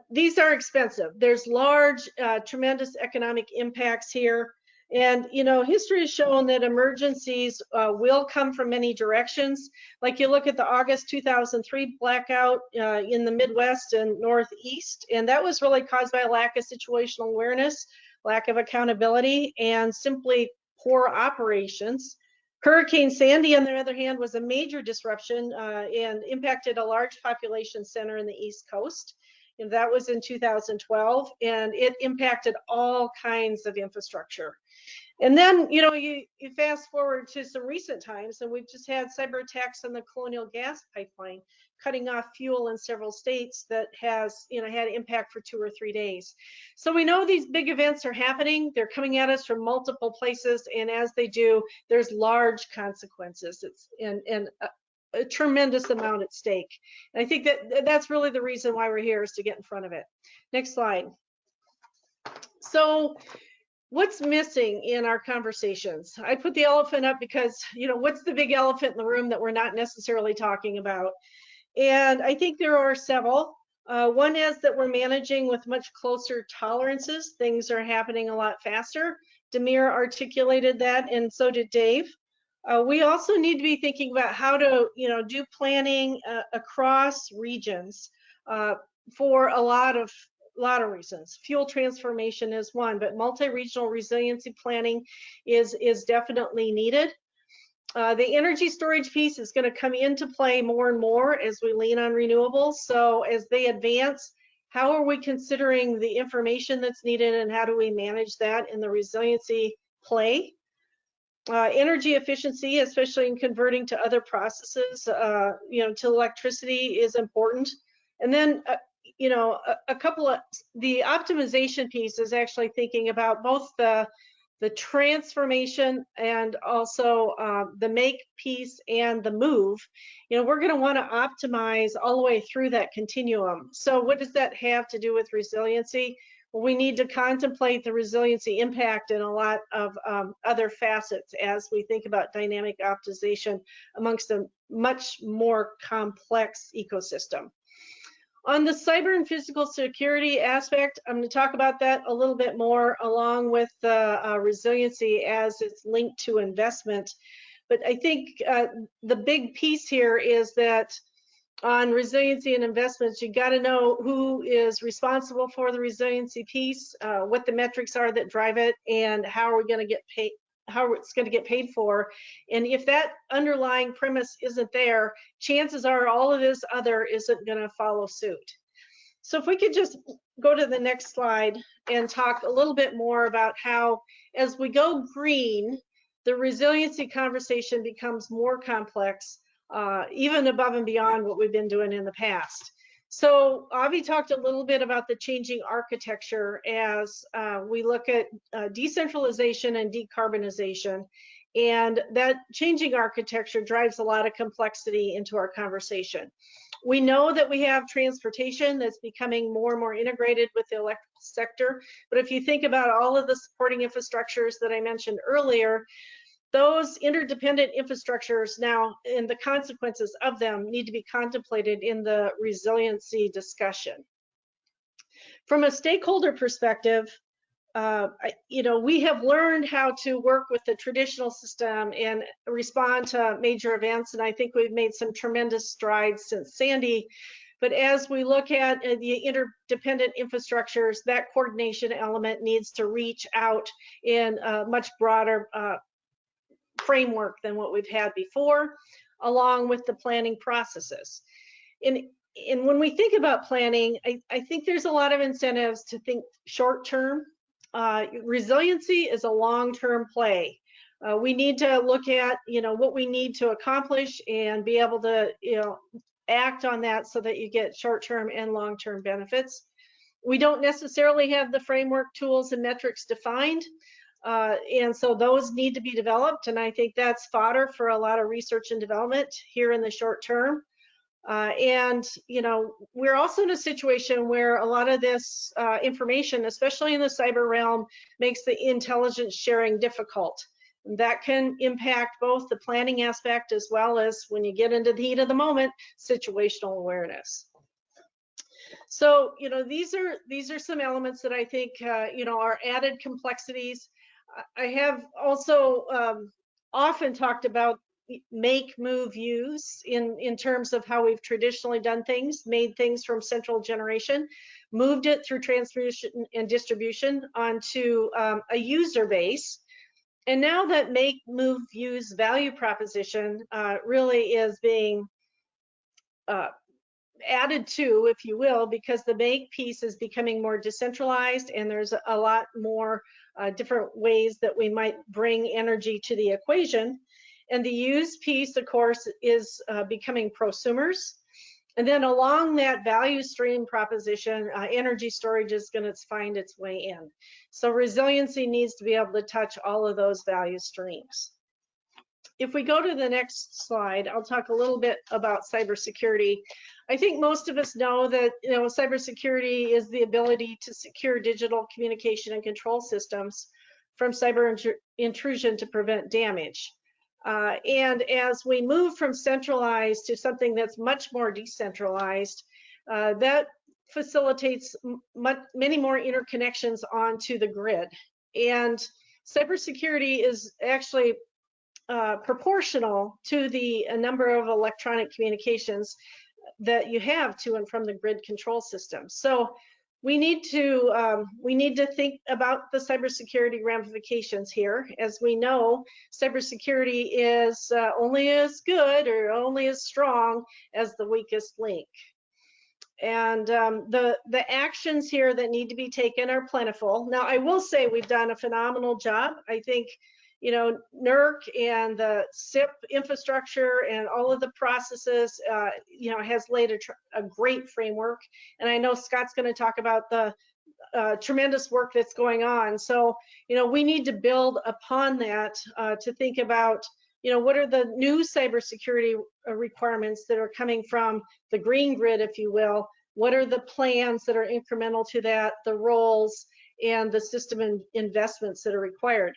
these are expensive. There's large, tremendous economic impacts here. And, you know, history has shown that emergencies will come from many directions. Like you look at the August 2003 blackout in the Midwest and Northeast, and that was really caused by a lack of situational awareness, lack of accountability, and simply poor operations. Hurricane Sandy, on the other hand, was a major disruption and impacted a large population center in the East Coast. And that was in 2012, and it impacted all kinds of infrastructure. And then, you know, you fast forward to some recent times, and we've just had cyber attacks on the Colonial Gas Pipeline, cutting off fuel in several states that has, you know, had impact for 2 or 3 days. So we know these big events are happening. They're coming at us from multiple places, and as they do, there's large consequences. It's a tremendous amount at stake. And I think that that's really the reason why we're here, is to get in front of it. Next slide. So what's missing in our conversations? I put the elephant up because, you know, what's the big elephant in the room that we're not necessarily talking about? And I think there are several. One is that we're managing with much closer tolerances. Things are happening a lot faster. Demir articulated that, and so did Dave. We also need to be thinking about how to, you know, do planning across regions for a lot of reasons. Fuel transformation is one, but multi-regional resiliency planning is definitely needed. The energy storage piece is going to come into play more and more as we lean on renewables. So as they advance, how are we considering the information that's needed, and how do we manage that in the resiliency play? Energy efficiency, especially in converting to other processes, you know, to electricity, is important. And then you know, a couple of, the optimization piece is actually thinking about both the transformation and also the make piece and the move. You know, we're going to want to optimize all the way through that continuum. So what does that have to do with resiliency? Well, we need to contemplate the resiliency impact in a lot of other facets as we think about dynamic optimization amongst a much more complex ecosystem. On the cyber and physical security aspect, I'm going to talk about that a little bit more along with the resiliency as it's linked to investment. But I think the big piece here is that on resiliency and investments, you got to know who is responsible for the resiliency piece, what the metrics are that drive it, and how are we going to get paid, how it's going to get paid for. And if that underlying premise isn't there, chances are all of this other isn't going to follow suit. So if we could just go to the next slide and talk a little bit more about how, as we go green, the resiliency conversation becomes more complex, even above and beyond what we've been doing in the past. So Avi talked a little bit about the changing architecture as we look at decentralization and decarbonization. And that changing architecture drives a lot of complexity into our conversation. We know that we have transportation that's becoming more and more integrated with the electrical sector. But if you think about all of the supporting infrastructures that I mentioned earlier, those interdependent infrastructures now and the consequences of them need to be contemplated in the resiliency discussion. From a stakeholder perspective, you know, we have learned how to work with the traditional system and respond to major events, and I think we've made some tremendous strides since Sandy. But as we look at the interdependent infrastructures, that coordination element needs to reach out in a much broader framework than what we've had before, along with the planning processes. And when we think about planning, I think there's a lot of incentives to think short term. Resiliency is a long-term play. We need to look at, you know, what we need to accomplish and be able to, you know, act on that so that you get short-term and long-term benefits. We don't necessarily have the framework, tools, and metrics defined. And so those need to be developed, and I think that's fodder for a lot of research and development here in the short term. And you know, we're also in a situation where a lot of this information, especially in the cyber realm, makes the intelligence sharing difficult. And that can impact both the planning aspect as well as, when you get into the heat of the moment, situational awareness. So you know, these are some elements that I think you know, are added complexities. I have also often talked about make, move, use in terms of how we've traditionally done things, made things from central generation, moved it through transmission and distribution onto a user base. And now that make, move, use value proposition really is being added to, if you will, because the make piece is becoming more decentralized, and there's a lot more different ways that we might bring energy to the equation. And the use piece, of course, is becoming prosumers. And then along that value stream proposition, energy storage is going to find its way in. So resiliency needs to be able to touch all of those value streams. If we go to the next slide, I'll talk a little bit about cybersecurity. I think most of us know that, you know, cybersecurity is the ability to secure digital communication and control systems from cyber intrusion to prevent damage. And as we move from centralized to something that's much more decentralized, that facilitates many more interconnections onto the grid. And cybersecurity is actually proportional to the number of electronic communications that you have to and from the grid control system. So we need to think about the cybersecurity ramifications here. As we know, cybersecurity is only as good or only as strong as the weakest link. And the actions here that need to be taken are plentiful. Now, I will say we've done a phenomenal job. I think, NERC and the SIP infrastructure and all of the processes, has laid a great framework. And I know Scott's going to talk about the tremendous work that's going on. So, we need to build upon that to think about, what are the new cybersecurity requirements that are coming from the GreenGrid, if you will? What are the plans that are incremental to that, the roles, and the system investments that are required?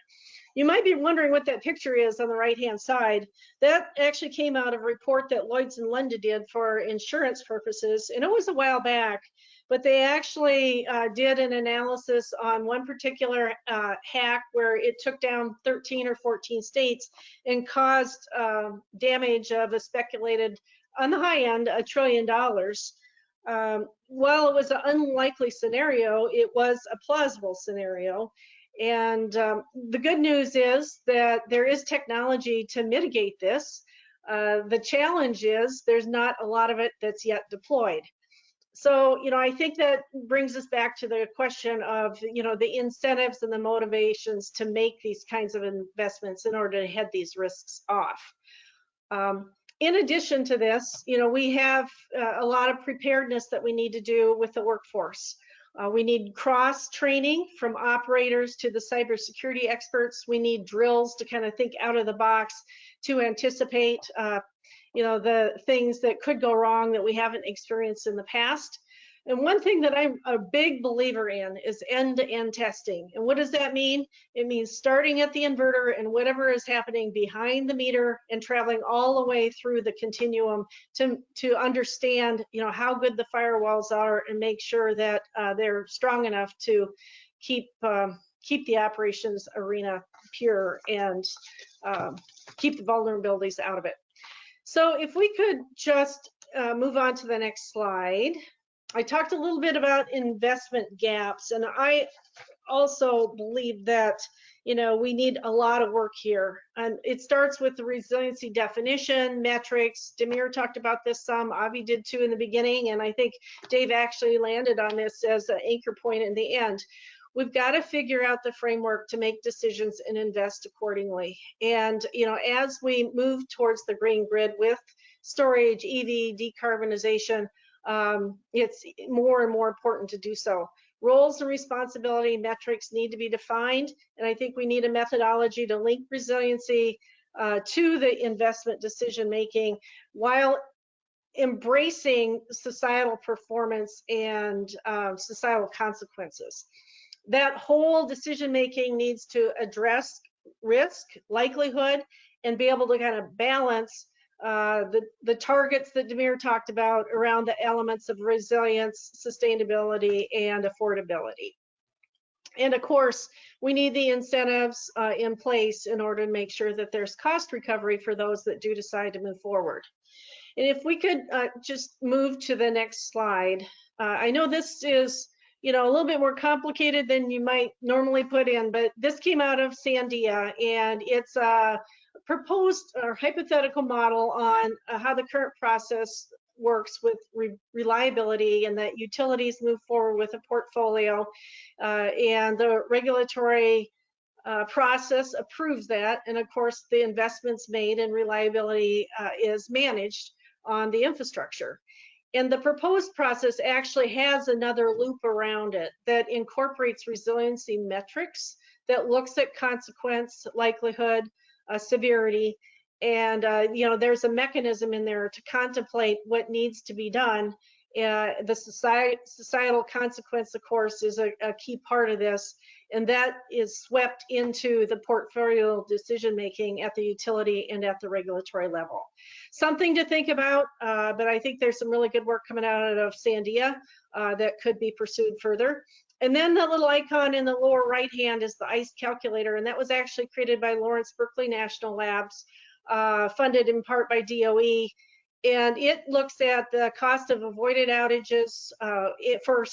You might be wondering what that picture is on the right-hand side. That actually came out of a report that Lloyd's in London did for insurance purposes, and it was a while back, but they actually did an analysis on one particular hack where it took down 13 or 14 states and caused damage of a speculated, on the high end, $1 trillion. While it was an unlikely scenario, it was a plausible scenario. And the good news is that there is technology to mitigate this. The challenge is there's not a lot of it that's yet deployed. So, I think that brings us back to the question of, the incentives and the motivations to make these kinds of investments in order to head these risks off. In addition to this, we have a lot of preparedness that we need to do with the workforce. We need cross-training from operators to the cybersecurity experts. We need drills to kind of think out of the box to anticipate, the things that could go wrong that we haven't experienced in the past. And one thing that I'm a big believer in is end-to-end testing. And what does that mean? It means starting at the inverter and whatever is happening behind the meter and traveling all the way through the continuum to understand, how good the firewalls are and make sure that they're strong enough to keep the operations arena pure and keep the vulnerabilities out of it. So if we could just move on to the next slide. I talked a little bit about investment gaps, and I also believe that, we need a lot of work here. And it starts with the resiliency definition, metrics. Demir talked about this some, Avi did too in the beginning, and I think Dave actually landed on this as an anchor point in the end. We've got to figure out the framework to make decisions and invest accordingly. And, as we move towards the green grid with storage, EV, decarbonization, it's more and more important to do so. Roles and responsibility metrics need to be defined, and I think we need a methodology to link resiliency to the investment decision making while embracing societal performance and societal consequences. That whole decision making needs to address risk, likelihood, and be able to kind of balance the targets that Demir talked about around the elements of resilience, sustainability, and affordability. And of course, we need the incentives in place in order to make sure that there's cost recovery for those that do decide to move forward. And if we could just move to the next slide. I know this is, a little bit more complicated than you might normally put in, but this came out of Sandia, and it's a proposed or hypothetical model on how the current process works with reliability, and that utilities move forward with a portfolio, and the regulatory process approves that, and of course the investments made and reliability is managed on the infrastructure. And the proposed process actually has another loop around it that incorporates resiliency metrics that looks at consequence, likelihood, severity, and there's a mechanism in there to contemplate what needs to be done. The societal consequence, of course, is a key part of this, and that is swept into the portfolio decision making at the utility and at the regulatory level. Something to think about, but I think there's some really good work coming out of Sandia that could be pursued further. And then the little icon in the lower right hand is the ICE calculator, and that was actually created by Lawrence Berkeley National Labs, funded in part by DOE. And it looks at the cost of avoided outages for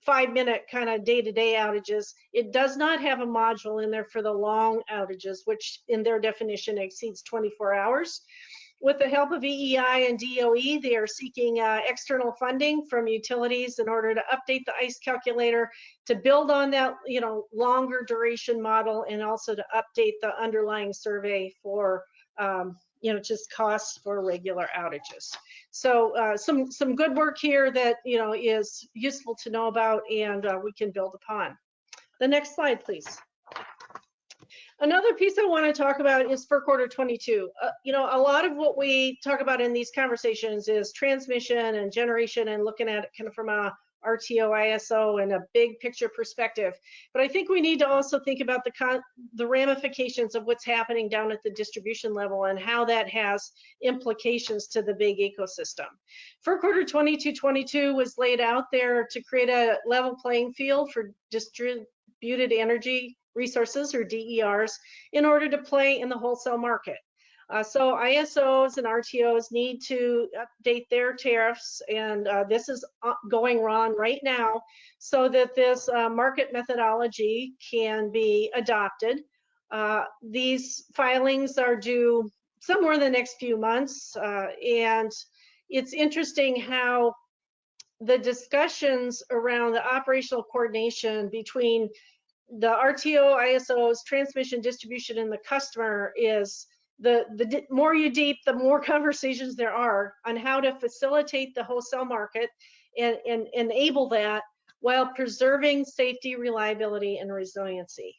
5-minute kind of day-to-day outages. It does not have a module in there for the long outages, which in their definition exceeds 24 hours. With the help of EEI and DOE, they are seeking external funding from utilities in order to update the ICE calculator, to build on that, longer duration model, and also to update the underlying survey for, just costs for regular outages. So some good work here that, is useful to know about, and we can build upon. The next slide, please. Another piece I want to talk about is FERC Order 22. A lot of what we talk about in these conversations is transmission and generation, and looking at it kind of from a RTO, ISO, and a big picture perspective. But I think we need to also think about the ramifications of what's happening down at the distribution level and how that has implications to the big ecosystem. FERC Order 2222 was laid out there to create a level playing field for distributed energy resources, or DERs, in order to play in the wholesale market. So ISOs and RTOs need to update their tariffs, and this is going on right now, so that this market methodology can be adopted. These filings are due somewhere in the next few months, and it's interesting how the discussions around the operational coordination between the RTO, ISOs, transmission, distribution, and the customer is the more you deep, the more conversations there are on how to facilitate the wholesale market and enable that while preserving safety, reliability, and resiliency.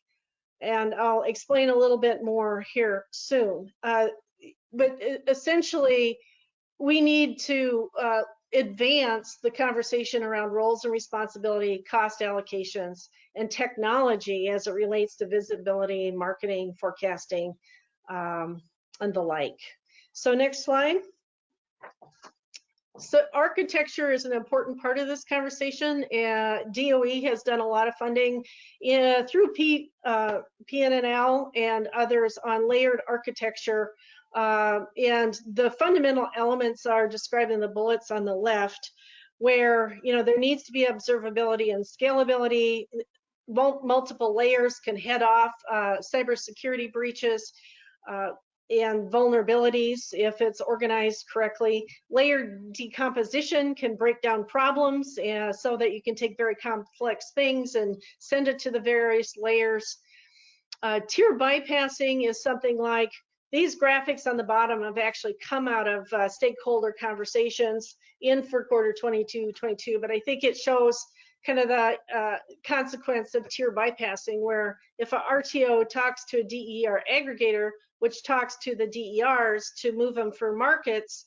And I'll explain a little bit more here soon. But essentially, we need to advance the conversation around roles and responsibility, cost allocations, and technology as it relates to visibility, marketing, forecasting, and the like. So next slide. So architecture is an important part of this conversation. DOE has done a lot of funding through PNNL and others on layered architecture. And the fundamental elements are described in the bullets on the left, where there needs to be observability and scalability. Multiple layers can head off cybersecurity breaches and vulnerabilities if it's organized correctly. Layered decomposition can break down problems so that you can take very complex things and send it to the various layers. Tier bypassing is something like these graphics on the bottom have actually come out of stakeholder conversations in FERC Order 2222, but I think it shows kind of the consequence of tier bypassing, where if an RTO talks to a DER aggregator, which talks to the DERs to move them for markets,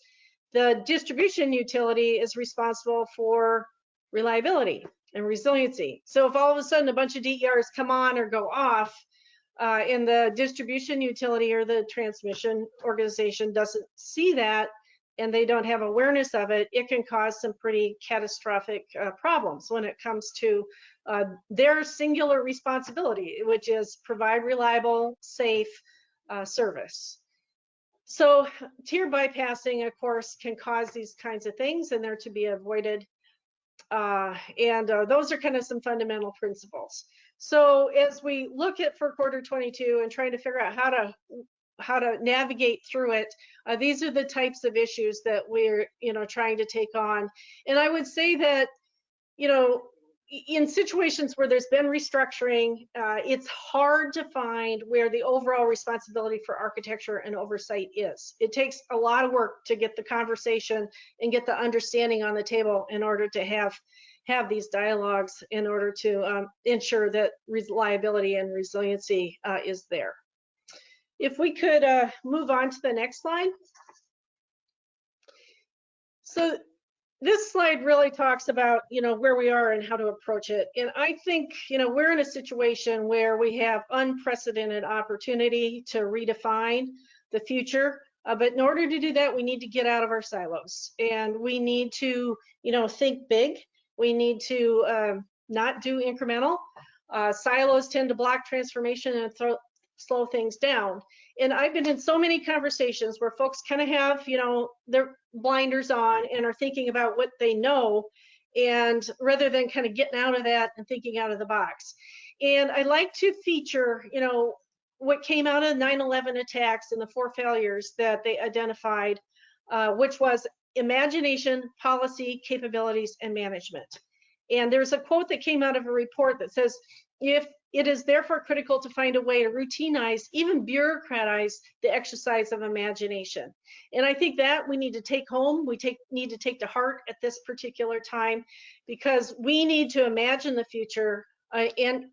the distribution utility is responsible for reliability and resiliency. So if all of a sudden a bunch of DERs come on or go off, and the distribution utility or the transmission organization doesn't see that, and they don't have awareness of it, it can cause some pretty catastrophic problems when it comes to their singular responsibility, which is provide reliable, safe service. So tier bypassing, of course, can cause these kinds of things, and they're to be avoided. Those are kind of some fundamental principles. So as we look at FERC Order 22 and trying to figure out how to navigate through it, these are the types of issues that we're trying to take on. And I would say that in situations where there's been restructuring, it's hard to find where the overall responsibility for architecture and oversight is. It takes a lot of work to get the conversation and get the understanding on the table in order to have these dialogues, in order to ensure that reliability and resiliency is there. If we could move on to the next slide. So this slide really talks about where we are and how to approach it. And I think we're in a situation where we have unprecedented opportunity to redefine the future. But in order to do that, we need to get out of our silos, and we need to think big. We need to not do incremental. Silos tend to block transformation and slow things down. And I've been in so many conversations where folks kind of have, their blinders on and are thinking about what they know, and rather than kind of getting out of that and thinking out of the box. And I like to feature, what came out of 9/11 attacks and the 4 failures that they identified, which was imagination, policy, capabilities, and management. And there's a quote that came out of a report that says, if it is therefore critical to find a way to routinize, even bureaucratize the exercise of imagination. And I think that we need to take home, need to take to heart at this particular time, because we need to imagine the future and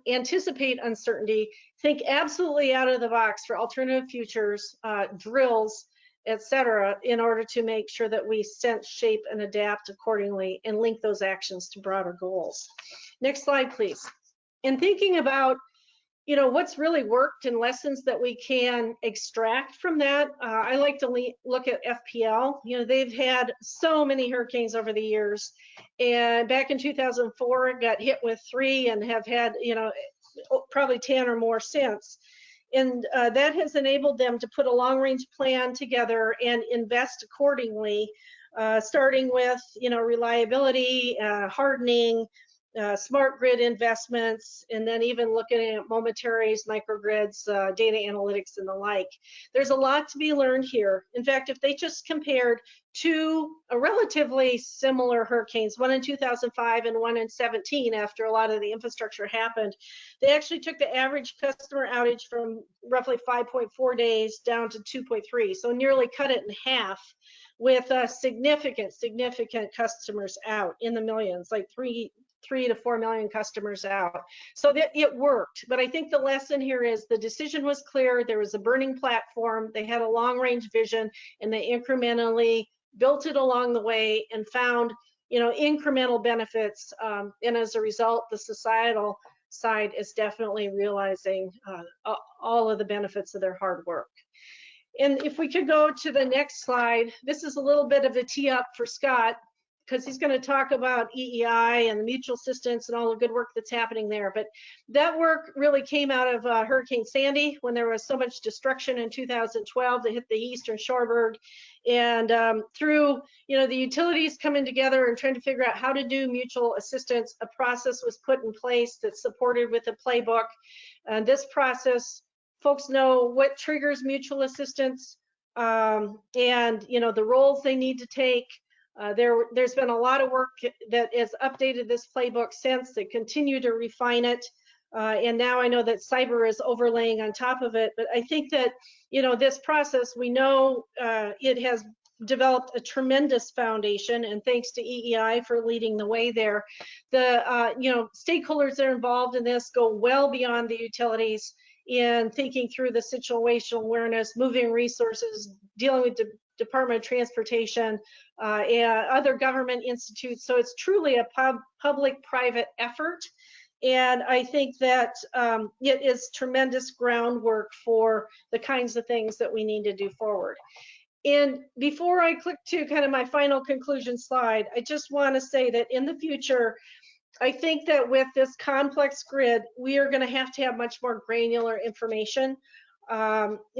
anticipate uncertainty, think absolutely out of the box for alternative futures, drills, etc., in order to make sure that we sense, shape, and adapt accordingly and link those actions to broader goals. Next slide, please. In thinking about, you know, what's really worked and lessons that we can extract from that, I like to look at FPL. You know, they've had so many hurricanes over the years, and back in 2004, it got hit with 3 and have had, you know, probably 10 or more since. And that has enabled them to put a long-range plan together and invest accordingly, starting with, you know, reliability, hardening, smart grid investments, and then even looking at momentaries, microgrids, data analytics, and the like. There's a lot to be learned here. In fact, if they just compared 2 relatively similar hurricanes, one in 2005 and one in 17, after a lot of the infrastructure happened, they actually took the average customer outage from roughly 5.4 days down to 2.3, so nearly cut it in half, with significant customers out in the millions, like 3 to 4 million customers out. So that it worked. But I think the lesson here is the decision was clear. There was a burning platform. They had a long range vision, and they incrementally built it along the way and found, you know, incremental benefits. And as a result, the societal side is definitely realizing all of the benefits of their hard work. And if we could go to the next slide, this is a little bit of a tee up for Scott, because he's going to talk about EEI and the mutual assistance and all the good work that's happening there. But that work really came out of Hurricane Sandy, when there was so much destruction in 2012 that hit the eastern shorebird. And through, you know, the utilities coming together and trying to figure out how to do mutual assistance, a process was put in place that's supported with a playbook. And this process, folks know what triggers mutual assistance, and, you know, the roles they need to take. There's been a lot of work that has updated this playbook since. They continue to refine it, and now I know that cyber is overlaying on top of it. But I think that, you know, this process, we know it has developed a tremendous foundation, and thanks to EEI for leading the way there. The you know, stakeholders that are involved in this go well beyond the utilities in thinking through the situational awareness, moving resources, dealing with Department of Transportation, and other government institutes. So it's truly a public-private effort. And I think that it is tremendous groundwork for the kinds of things that we need to do forward. And before I click to kind of my final conclusion slide, I just want to say that in the future, I think that with this complex grid, we are going to have much more granular information,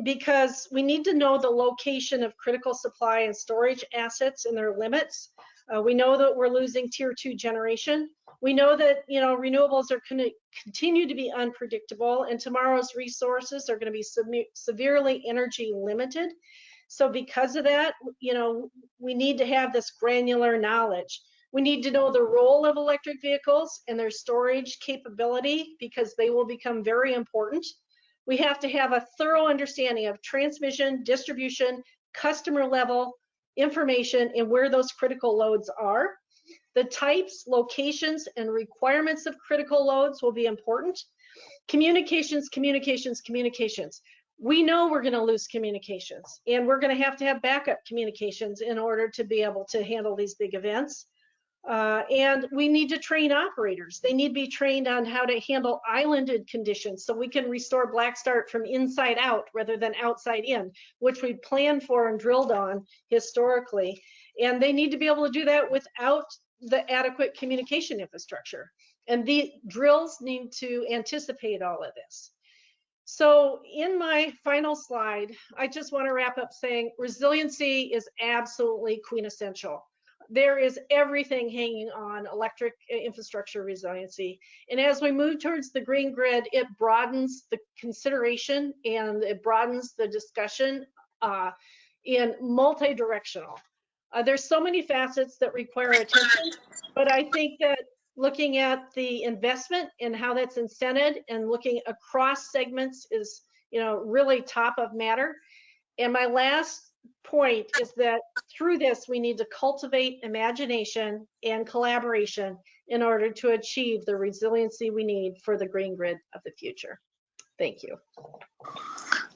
because we need to know the location of critical supply and storage assets and their limits. We know that we're losing tier 2 generation. We know that, you know, renewables are going to continue to be unpredictable, and tomorrow's resources are going to be severely energy limited. So because of that, you know, we need to have this granular knowledge. We need to know the role of electric vehicles and their storage capability, because they will become very important. We have to have a thorough understanding of transmission, distribution, customer level information, and where those critical loads are. The types, locations, and requirements of critical loads will be important. Communications. We know we're going to lose communications, and we're going to have backup communications in order to be able to handle these big events. And we need to train operators. They need to be trained on how to handle islanded conditions, so we can restore black start from inside out rather than outside in, which we planned for and drilled on historically. And they need to be able to do that without the adequate communication infrastructure. And the drills need to anticipate all of this. So in my final slide, I just want to wrap up saying resiliency is absolutely quintessential. there is everything hanging on electric infrastructure resiliency. And as we move towards the green grid, it broadens the consideration and it broadens the discussion in multi-directional. There's so many facets that require attention, but I think that looking at the investment and how that's incented and looking across segments is, really top of matter. And my last point is that through this, we need to cultivate imagination and collaboration in order to achieve the resiliency we need for the green grid of the future. Thank you.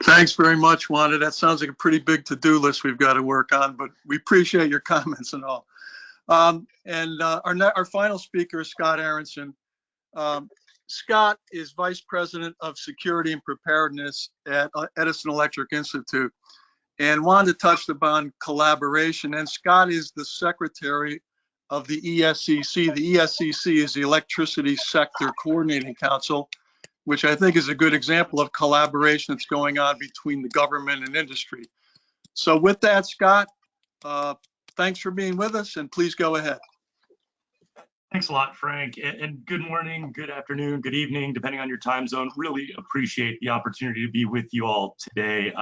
Thanks very much, Wanda. That sounds like a pretty big to-do list we've got to work on, but we appreciate your comments and all. Our final speaker is Scott Aronson. Scott is Vice President of Security and Preparedness at Edison Electric Institute. And Wanda touched upon collaboration, and Scott is the Secretary of the ESCC. The ESCC is the Electricity Sector Coordinating Council, which I think is a good example of collaboration that's going on between the government and industry. So with that, Scott, thanks for being with us, and please go ahead. Thanks a lot, Frank, and good morning, good afternoon, good evening, depending on your time zone. Really appreciate the opportunity to be with you all today.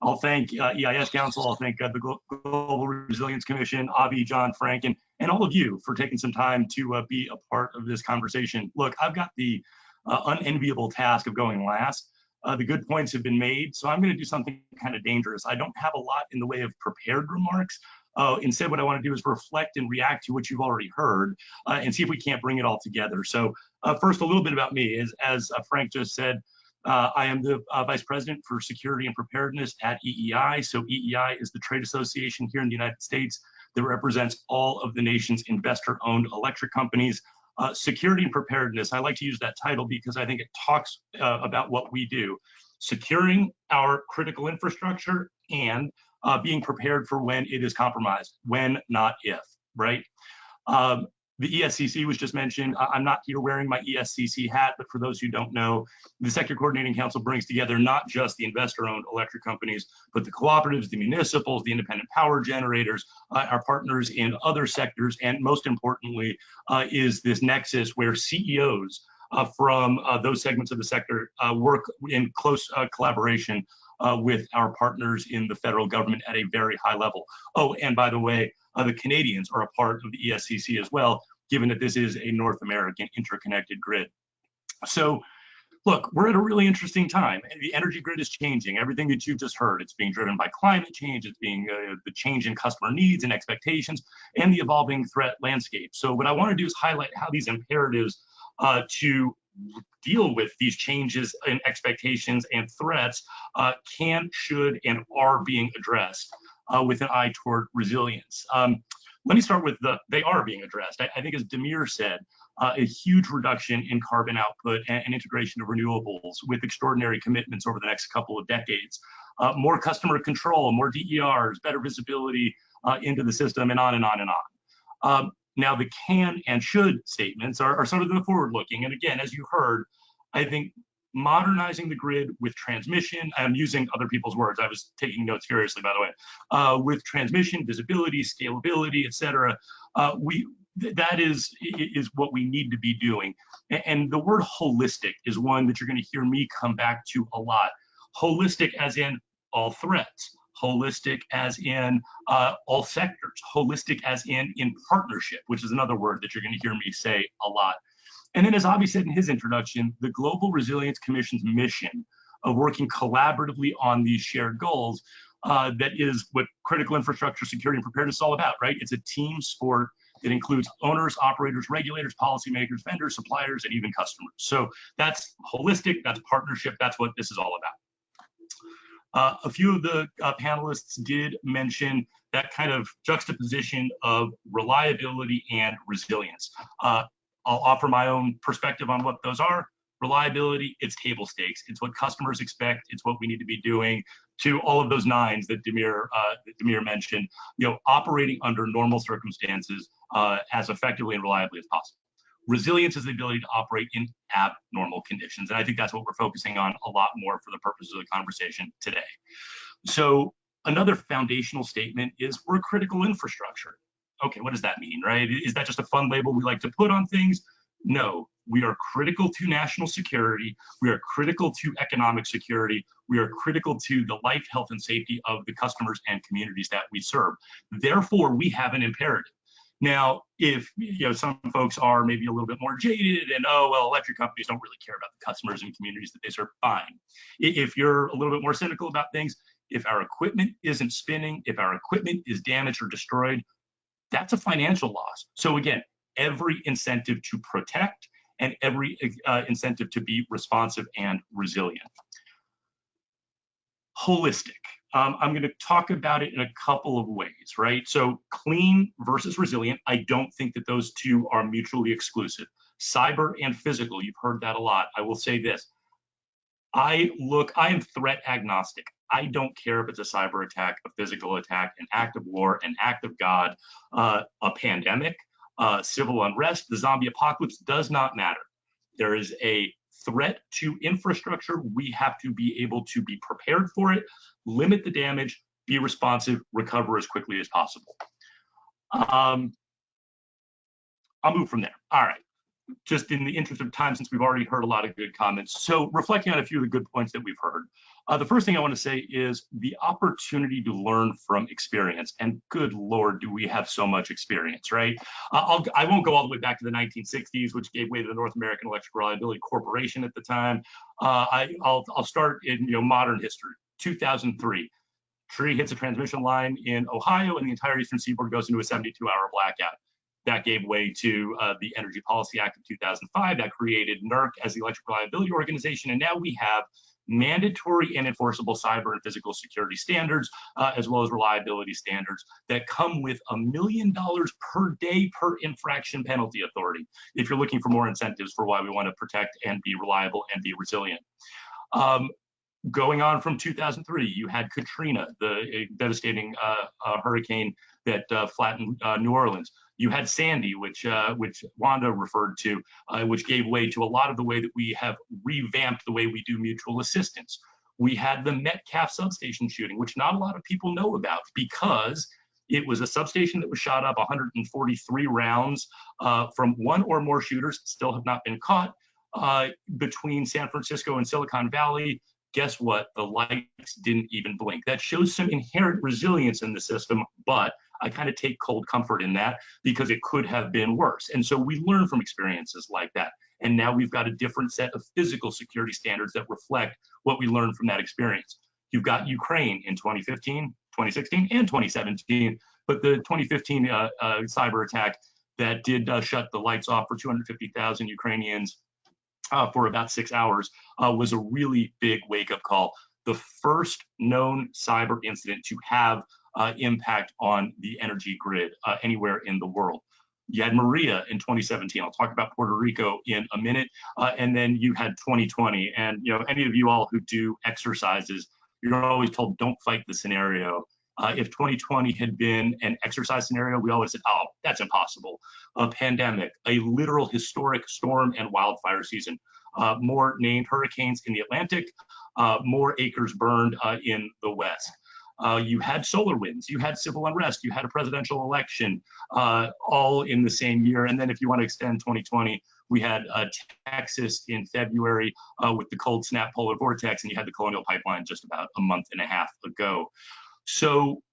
I'll thank EIS Council, I'll thank the Global Resilience Commission, Avi, John, Frank, and all of you for taking some time to be a part of this conversation. Look, I've got the unenviable task of going last. The good points have been made, so I'm going to do something kind of dangerous. I don't have a lot in the way of prepared remarks. Instead, what I want to do is reflect and react to what you've already heard and see if we can't bring it all together. So first, a little bit about me. As Frank just said, I am the Vice President for Security and Preparedness at EEI. So EEI is the trade association here in the United States that represents all of the nation's investor-owned electric companies. Security and Preparedness, I like to use that title because I think it talks about what we do. Securing our critical infrastructure and being prepared for when it is compromised, when, not if, right? The ESCC was just mentioned. I'm not here wearing my ESCC hat, but for those who don't know, the Sector Coordinating Council brings together not just the investor-owned electric companies, but the cooperatives, the municipals, the independent power generators, our partners in other sectors, and most importantly, is this nexus where CEOs from those segments of the sector work in close collaboration with our partners in the federal government at a very high level. Oh, and by the way, the Canadians are a part of the ESCC as well, given that this is a North American interconnected grid. So look, we're at a really interesting time. The energy grid is changing. Everything that you've just heard, it's being driven by climate change, it's being the change in customer needs and expectations, and the evolving threat landscape. So what I want to do is highlight how these imperatives to deal with these changes in expectations and threats can, should, and are being addressed with an eye toward resilience. Let me start with they are being addressed. I think as Demir said, a huge reduction in carbon output and integration of renewables with extraordinary commitments over the next couple of decades. More customer control, more DERs, better visibility into the system, and on and on and on. Now, the can and should statements are sort of the forward-looking. And again, as you heard, I think modernizing the grid with transmission, I'm using other people's words, I was taking notes furiously, by the way, with transmission, visibility, scalability, et cetera, that is what we need to be doing. And the word holistic is one that you're going to hear me come back to a lot. Holistic as in all threats. Holistic as in all sectors, holistic as in partnership, which is another word that you're going to hear me say a lot. And then as Avi said in his introduction, the Global Resilience Commission's mission of working collaboratively on these shared goals, that is what critical infrastructure security and preparedness is all about, right? It's a team sport that includes owners, operators, regulators, policymakers, vendors, suppliers, and even customers. So that's holistic, that's partnership, that's what this is all about. A few of the panelists did mention that kind of juxtaposition of reliability and resilience. I'll offer my own perspective on what those are. Reliability, it's table stakes. It's what customers expect. It's what we need to be doing to all of those nines that Demir mentioned, operating under normal circumstances as effectively and reliably as possible. Resilience is the ability to operate in abnormal conditions. And I think that's what we're focusing on a lot more for the purposes of the conversation today. So another foundational statement is we're critical infrastructure. Okay, what does that mean, right? Is that just a fun label we like to put on things? No, we are critical to national security. We are critical to economic security. We are critical to the life, health, and safety of the customers and communities that we serve. Therefore, we have an imperative. Now, if some folks are maybe a little bit more jaded and, oh, well, electric companies don't really care about the customers and communities that they serve, fine. If you're a little bit more cynical about things, if our equipment isn't spinning, if our equipment is damaged or destroyed, that's a financial loss. So again, every incentive to protect and every incentive to be responsive and resilient. Holistic. I'm going to talk about it in a couple of ways, right? So clean versus resilient, I don't think that those two are mutually exclusive. Cyber and physical, you've heard that a lot. I will say this. I am threat agnostic. I don't care if it's a cyber attack, a physical attack, an act of war, an act of God, a pandemic, civil unrest, the zombie apocalypse, does not matter. There is a threat to infrastructure. We have to be able to be prepared for it, limit the damage, be responsive, recover as quickly as possible. I'll move from there. All right. Just in the interest of time, since we've already heard a lot of good comments. So reflecting on a few of the good points that we've heard. The first thing I want to say is the opportunity to learn from experience. And good Lord, do we have so much experience, right? I won't go all the way back to the 1960s, which gave way to the North American Electric Reliability Corporation at the time. I'll start in modern history. 2003, tree hits a transmission line in Ohio, and the entire eastern seaboard goes into a 72-hour blackout. That gave way to the Energy Policy Act of 2005 that created NERC as the Electric Reliability Organization. And now we have mandatory and enforceable cyber and physical security standards, as well as reliability standards that come with $1 million per day per infraction penalty authority, if you're looking for more incentives for why we want to protect and be reliable and be resilient. Going on from 2003, you had Katrina, the devastating hurricane that flattened New Orleans. You had Sandy, which Wanda referred to, which gave way to a lot of the way that we have revamped the way we do mutual assistance. We had the Metcalf substation shooting, which not a lot of people know about because it was a substation that was shot up 143 rounds from one or more shooters, still have not been caught, between San Francisco and Silicon Valley. Guess what? The lights didn't even blink. That shows some inherent resilience in the system, but I kind of take cold comfort in that because it could have been worse. And so we learn from experiences like that. And now we've got a different set of physical security standards that reflect what we learned from that experience. You've got Ukraine in 2015, 2016, and 2017, but the 2015 cyber attack that did shut the lights off for 250,000 Ukrainians for about 6 hours was a really big wake-up call. The first known cyber incident to have impact on the energy grid anywhere in the world. You had Maria in 2017. I'll talk about Puerto Rico in a minute. And then you had 2020. And any of you all who do exercises, you're always told, don't fight the scenario. If 2020 had been an exercise scenario, we always said, oh, that's impossible. A pandemic, a literal historic storm and wildfire season, more named hurricanes in the Atlantic, more acres burned in the West. You had solar winds, you had civil unrest, you had a presidential election, all in the same year. And then if you want to extend 2020, we had Texas in February with the cold snap polar vortex, and you had the Colonial Pipeline just about a month and a half ago. So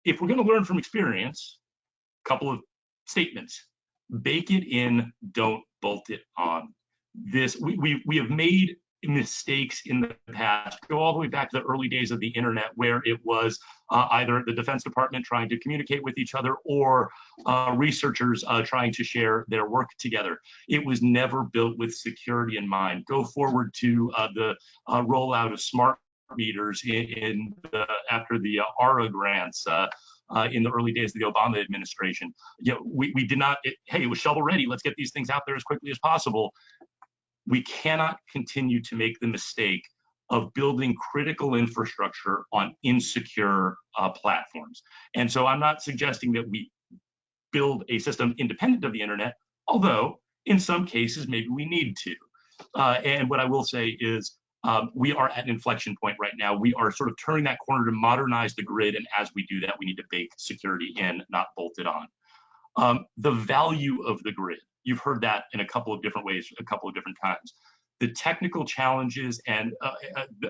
if we're going to learn from experience, a couple of statements. Bake it in, don't bolt it on. We have made mistakes in the past. Go all the way back to the early days of the internet, where it was either the Defense Department trying to communicate with each other or researchers trying to share their work together. It was never built with security in mind. Go forward to the rollout of smart meters after the ARA grants in the early days of the Obama administration. We did not, hey, it was shovel ready. Let's get these things out there as quickly as possible. We cannot continue to make the mistake of building critical infrastructure on insecure platforms. And so I'm not suggesting that we build a system independent of the internet, although in some cases maybe we need to. And what I will say is We are at an inflection point right now. We are sort of turning that corner to modernize the grid, and as we do that, we need to bake security in, not bolt it on. The value of the grid, you've heard that in a couple of different ways, a couple of different times. The technical challenges and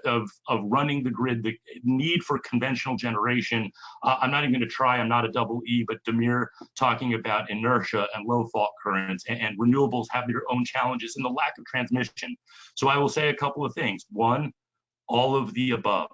of running the grid, the need for conventional generation. I'm not even going to try, I'm not a double E, but Damir talking about inertia and low fault currents, and renewables have their own challenges and the lack of transmission. So I will say a couple of things. One, all of the above,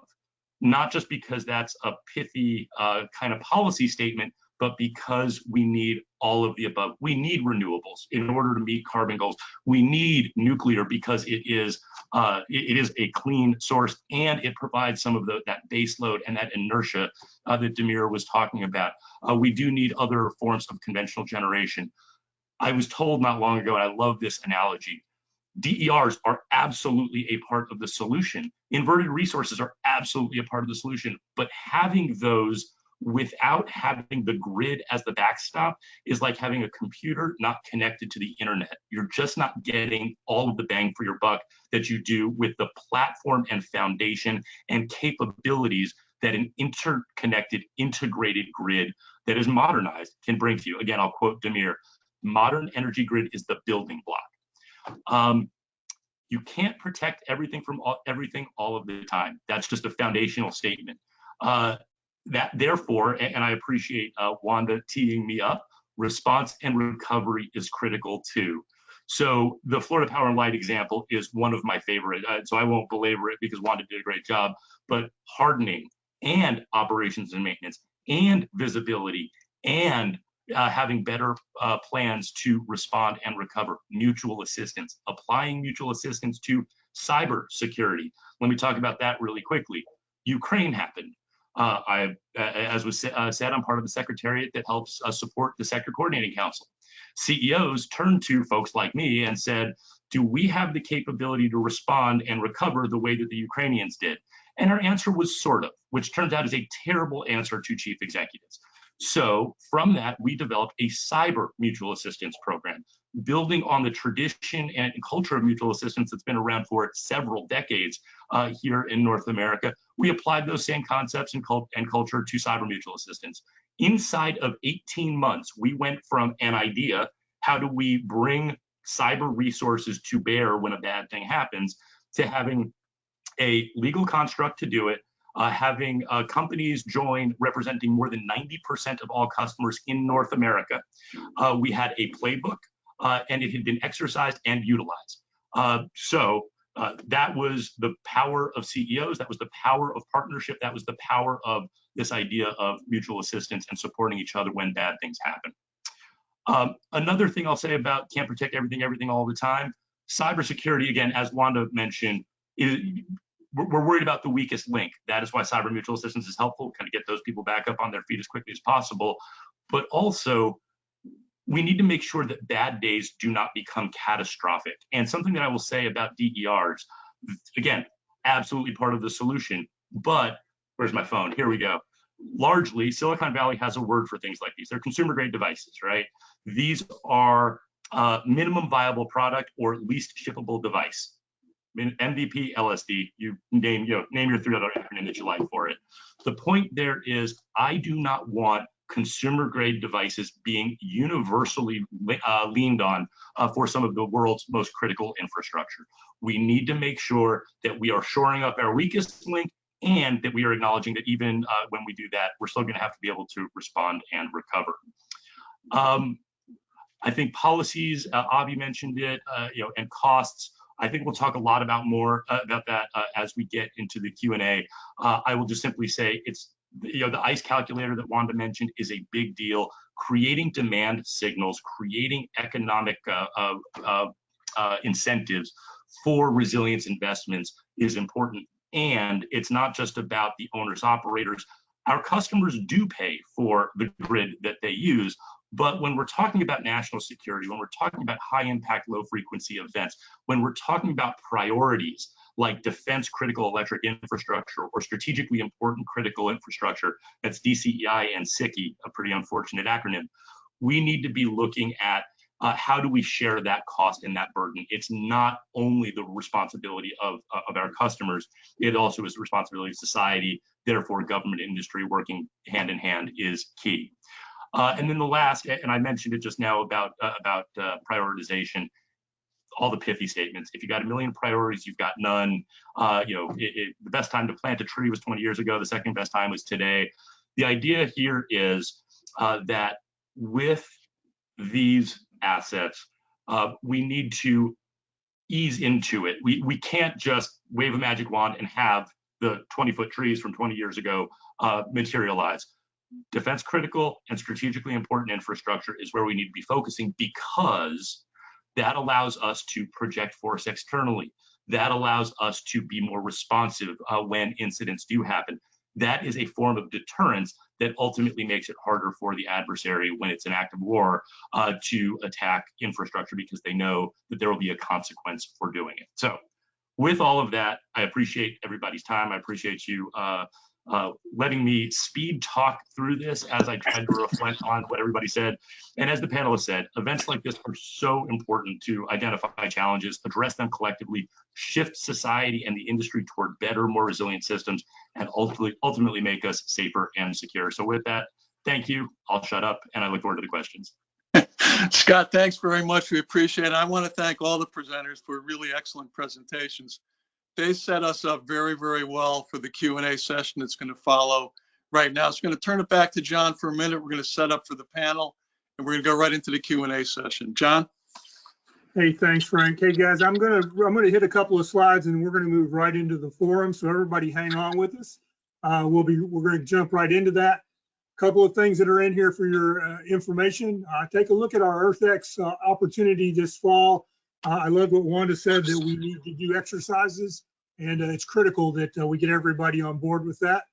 not just because that's a pithy kind of policy statement, but because we need all of the above. We need renewables in order to meet carbon goals. We need nuclear because it is a clean source, and it provides some of that base load and that inertia that Damir was talking about. We do need other forms of conventional generation. I was told not long ago, and I love this analogy, DERs are absolutely a part of the solution. Inverted resources are absolutely a part of the solution, but having those without having the grid as the backstop is like having a computer not connected to the internet. You're just not getting all of the bang for your buck that you do with the platform and foundation and capabilities that an interconnected, integrated grid that is modernized can bring to you. Again, I'll quote Damir, modern energy grid is the building block. You can't protect everything from everything all of the time. That's just a foundational statement. That therefore, and I appreciate Wanda teeing me up, response and recovery is critical too. So the Florida Power and Light example is one of my favorite, so I won't belabor it because Wanda did a great job, but hardening and operations and maintenance and visibility and having better plans to respond and recover, mutual assistance, applying mutual assistance to cybersecurity. Let me talk about that really quickly. Ukraine happened. As was said, I'm part of the secretariat that helps support the Sector Coordinating Council. CEOs turned to folks like me and said, do we have the capability to respond and recover the way that the Ukrainians did? And our answer was sort of, which turns out is a terrible answer to chief executives. So from that, we developed a cyber mutual assistance program, building on the tradition and culture of mutual assistance that's been around for several decades here in North America. We applied those same concepts and culture to cyber mutual assistance. Inside of 18 months, we went from an idea, how do we bring cyber resources to bear when a bad thing happens, to having a legal construct to do it, having companies join representing more than 90% of all customers in North America. We had a playbook and it had been exercised and utilized. That was the power of CEOs, that was the power of partnership, that was the power of this idea of mutual assistance and supporting each other when bad things happen. Another thing I'll say about can't protect everything all the time, cybersecurity, again, as Wanda mentioned, we're worried about the weakest link. That is why cyber mutual assistance is helpful, kind of get those people back up on their feet as quickly as possible. But also, we need to make sure that bad days do not become catastrophic. And something that I will say about DERs, again, absolutely part of the solution, but where's my phone? Here we go. Largely, Silicon Valley has a word for things like these. They're consumer grade devices, right? These are minimum viable product or least shippable device. MVP, LSD, you name your 3-letter acronym that you like for it. The point there is, I do not want consumer grade devices being universally leaned on for some of the world's most critical infrastructure. We need to make sure that we are shoring up our weakest link and that we are acknowledging that even when we do that, we're still going to have to be able to respond and recover. I think policies, Avi mentioned it, and costs. I think we'll talk a lot about that as we get into the Q&A. I will just simply say it's, the ICE calculator that Wanda mentioned is a big deal. Creating demand signals, creating economic incentives for resilience investments is important. And it's not just about the owners, operators. Our customers do pay for the grid that they use. But when we're talking about national security, when we're talking about high impact, low frequency events, when we're talking about priorities like defense critical electric infrastructure or strategically important critical infrastructure, that's DCEI and SICI, a pretty unfortunate acronym, we need to be looking at how do we share that cost and that burden? It's not only the responsibility of our customers, it also is the responsibility of society. Therefore, government and industry working hand in hand is key. And then the last, and I mentioned it just now about prioritization, all the pithy statements. If you got a million priorities, you've got none. The best time to plant a tree was 20 years ago. The second best time was today. The idea here is that with these assets, we need to ease into it. We can't just wave a magic wand and have the 20-foot trees from 20 years ago materialize. Defense critical and strategically important infrastructure is where we need to be focusing, because that allows us to project force externally. That allows us to be more responsive when incidents do happen. That is a form of deterrence that ultimately makes it harder for the adversary when it's an act of war to attack infrastructure, because they know that there will be a consequence for doing it. So with all of that, I appreciate everybody's time. I appreciate you letting me speed talk through this as I tried to reflect on what everybody said. And as the panelists said, events like this are so important to identify challenges, address them collectively, shift society and the industry toward better, more resilient systems, and ultimately make us safer and secure. So with that, thank you. I'll shut up, and I look forward to the questions. Scott, thanks very much. We appreciate it. I want to thank all the presenters for really excellent presentations. They set us up very, very well for the Q&A session that's going to follow right now. So I'm going to turn it back to John for a minute. We're going to set up for the panel, and we're going to go right into the Q&A session. John? Hey, thanks, Frank. Hey, guys, I'm gonna hit a couple of slides, and we're going to move right into the forum. So everybody hang on with us. We're going to jump right into that. A couple of things that are in here for your information. Take a look at our EarthX opportunity this fall. I love what Wanda said, that we need to do exercises, and it's critical that we get everybody on board with that.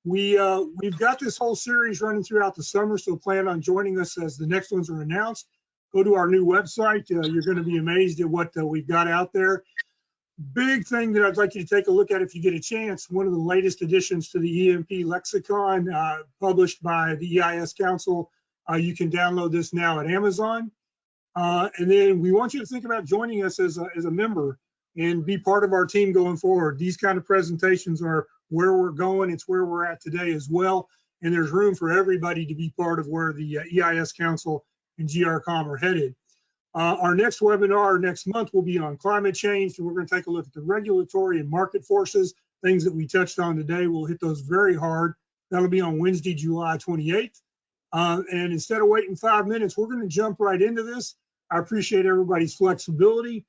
We've got this whole series running throughout the summer, so plan on joining us as the next ones are announced. Go to our new website. You're going to be amazed at what we've got out there. Big thing that I'd like you to take a look at if you get a chance, one of the latest additions to the EMP lexicon published by the EIS Council. You can download this now at Amazon. And then we want you to think about joining us as a member and be part of our team going forward. These kind of presentations are where we're going. It's where we're at today as well. And there's room for everybody to be part of where the EIS Council and GRCOM are headed. Our next webinar next month will be on climate change. And we're going to take a look at the regulatory and market forces, things that we touched on today. We'll hit those very hard. That'll be on Wednesday, July 28th. And instead of waiting 5 minutes, we're going to jump right into this. I appreciate everybody's flexibility.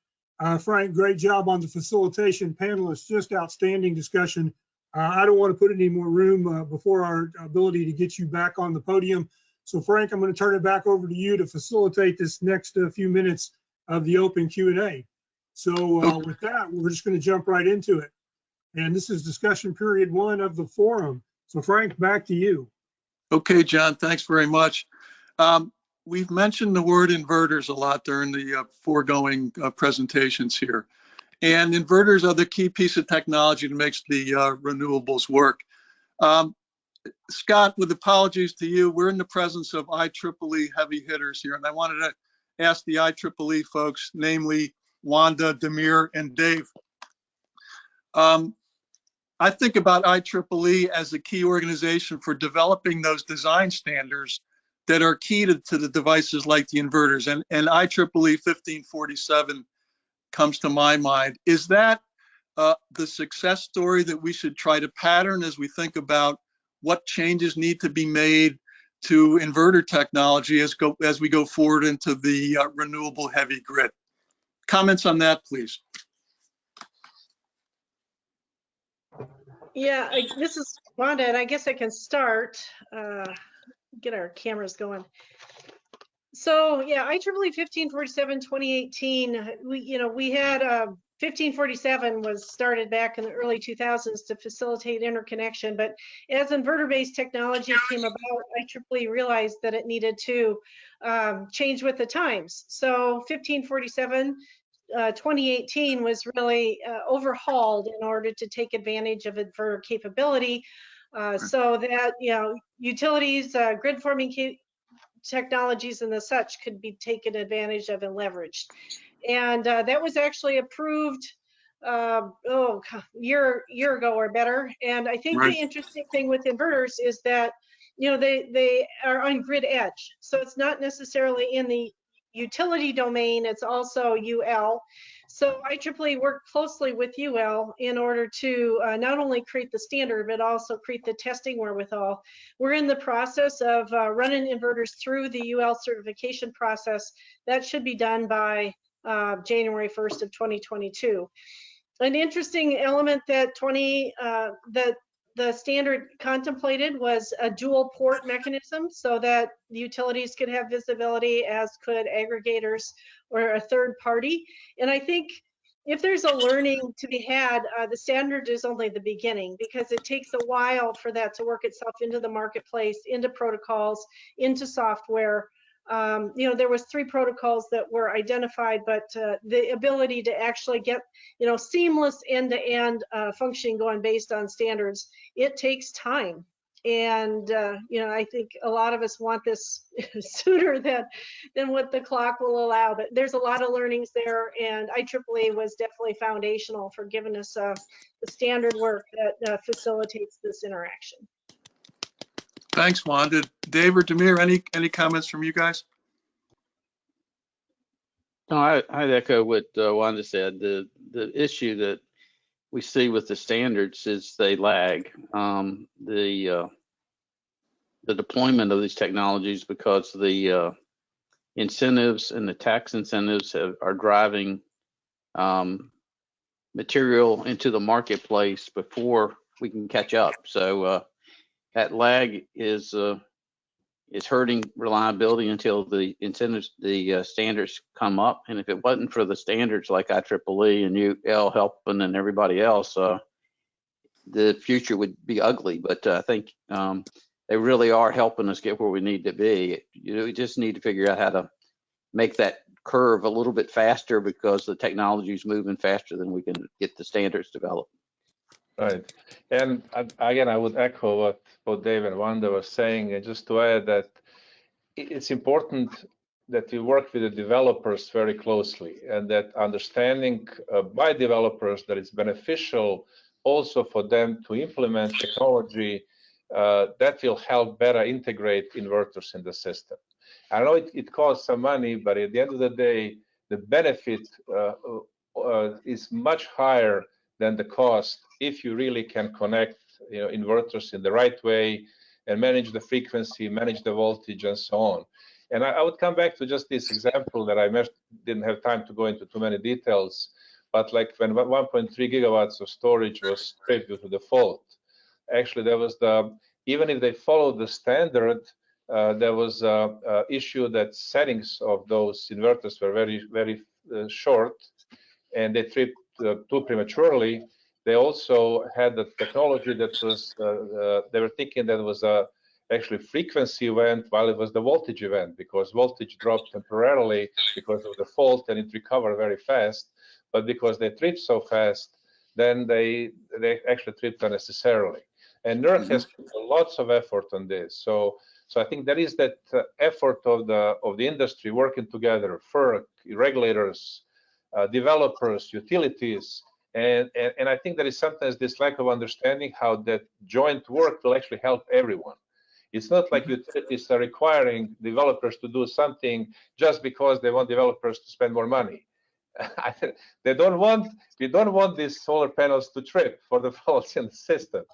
Frank, great job on the facilitation. Panelists, just outstanding discussion. I don't want to put any more room before our ability to get you back on the podium. So Frank, I'm going to turn it back over to you to facilitate this next few minutes of the open Q&A. So with that, we're just going to jump right into it. And this is discussion period 1 of the forum. So Frank, back to you. Okay, John, thanks very much. We've mentioned the word inverters a lot during the foregoing presentations here. And inverters are the key piece of technology that makes the renewables work. Scott, with apologies to you, we're in the presence of IEEE heavy hitters here. And I wanted to ask the IEEE folks, namely Wanda, Demir, and Dave. I think about IEEE as a key organization for developing those design standards that are key to the devices like the inverters. And IEEE 1547 comes to my mind. Is that the success story that we should try to pattern as we think about what changes need to be made to inverter technology as we go forward into the renewable heavy grid? Comments on that, please. Yeah, this is Wanda, and I guess I can start. Get our cameras going. So yeah, IEEE 1547 2018. We had 1547 was started back in the early 2000s to facilitate interconnection, but as inverter-based technology came about, IEEE realized that it needed to change with the times. So 1547 2018 was really overhauled in order to take advantage of inverter capability, so that utilities, grid forming technologies and the such could be taken advantage of and leveraged. And that was actually approved year ago or better. And I think Right. the interesting thing with inverters is that, you know, they are on grid edge. So it's not necessarily in the utility domain, it's also UL. So IEEE worked closely with UL in order to not only create the standard, but also create the testing wherewithal. We're in the process of running inverters through the UL certification process. That should be done by January 1st of 2022. An interesting element that the standard contemplated was a dual port mechanism so that the utilities could have visibility, as could aggregators or a third party. And I think if there's a learning to be had, the standard is only the beginning, because it takes a while for that to work itself into the marketplace, into protocols, into software. You know, there was 3 protocols that were identified, but the ability to actually get, you know, seamless end-to-end functioning going based on standards, it takes time. And, you know, I think a lot of us want this sooner than what the clock will allow, but there's a lot of learnings there, and IEEE was definitely foundational for giving us the standard work that facilitates this interaction. Thanks, Wanda. Dave or Demir, any comments from you guys? No, I'd echo what Wanda said. The issue that we see with the standards is they lag. The deployment of these technologies, because the incentives and the tax incentives are driving material into the marketplace before we can catch up. So that lag is hurting reliability until the incentives, the standards come up. And if it wasn't for the standards like IEEE and UL helping and everybody else, the future would be ugly. But I think they really are helping us get where we need to be. You know, we just need to figure out how to make that curve a little bit faster, because the technology is moving faster than we can get the standards developed. Right. And again, I would echo what both Dave and Wanda were saying, and just to add that it's important that we work with the developers very closely, and that understanding by developers that it's beneficial also for them to implement technology that will help better integrate inverters in the system. I know it costs some money, but at the end of the day, the benefit is much higher than the cost if you really can connect, you know, inverters in the right way and manage the frequency, manage the voltage, and so on. And I would come back to just this example that I didn't have time to go into too many details, but like when 1.3 gigawatts of storage was stripped due to the fault, actually there was even if they followed the standard, there was a issue that settings of those inverters were very, very short, and they tripped too prematurely. They also had the technology that was, they were thinking that it was actually frequency event while it was the voltage event, because voltage dropped temporarily because of the fault and it recovered very fast. But because they tripped so fast, then they actually tripped unnecessarily. And NERC has put lots of effort on this. So I think there is that effort of the industry working together, FERC, regulators, developers, utilities, and I think there is sometimes this lack of understanding how that joint work will actually help everyone. It's not like utilities are requiring developers to do something just because they want developers to spend more money. We don't want these solar panels to trip for the faults in the system.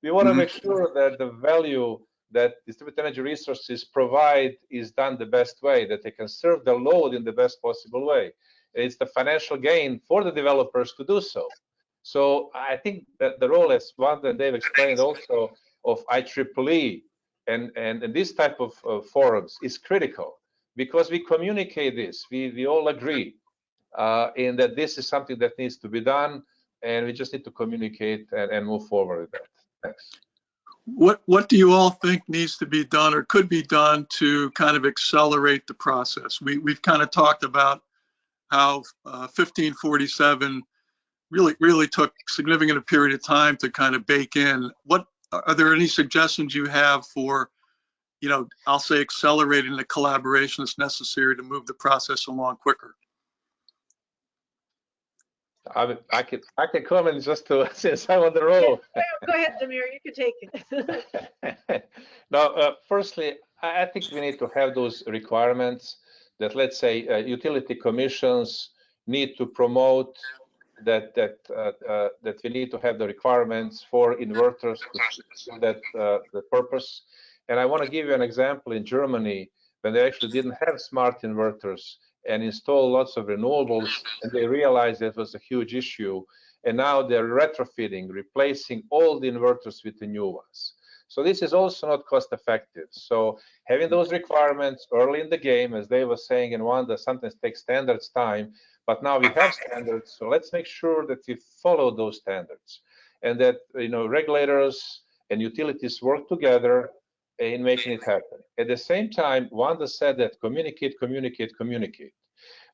We want to make sure that the value that distributed energy resources provide is done the best way, that they can serve the load in the best possible way. It's the financial gain for the developers to do so. So I think that the role, as Wanda and Dave explained also, of IEEE and this type of forums is critical, because we communicate this. We all agree in that this is something that needs to be done, and we just need to communicate and move forward with that. Thanks. What do you all think needs to be done or could be done to kind of accelerate the process? We've kind of talked about how 1547 really took significant period of time to kind of bake in. What are there any suggestions you have for I'll say accelerating the collaboration that's necessary to move the process along quicker. I can comment just to since I'm on the roll. Go ahead, Demir, you can take it. Now, firstly, I think we need to have those requirements that, let's say, utility commissions need to promote that we need to have the requirements for inverters to serve that the purpose. And I want to give you an example in Germany when they actually didn't have smart inverters and install lots of renewables, and they realized that was a huge issue. And now they're retrofitting, replacing all the inverters with the new ones. So this is also not cost effective. So having those requirements early in the game, as Dave was saying, and Wanda, sometimes takes standards time, but now we have standards. So let's make sure that we follow those standards and that, regulators and utilities work together in making it happen. At the same time, Wanda said that communicate.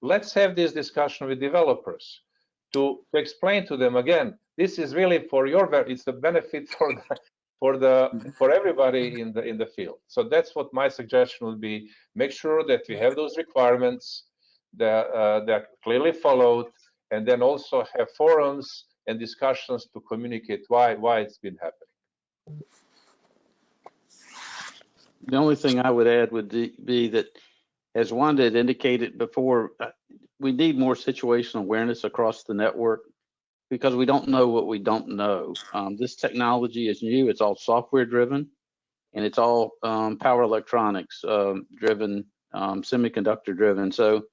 Let's have this discussion with developers to explain to them again, this is really for it's a benefit for everybody in the field. So that's what my suggestion would be. Make sure that we have those requirements that are clearly followed, and then also have forums and discussions to communicate why it's been happening. The only thing I would add would be that, as Wanda had indicated before, we need more situational awareness across the network because we don't know what we don't know. This technology is new. It's all software driven, and it's all power electronics driven, semiconductor driven. So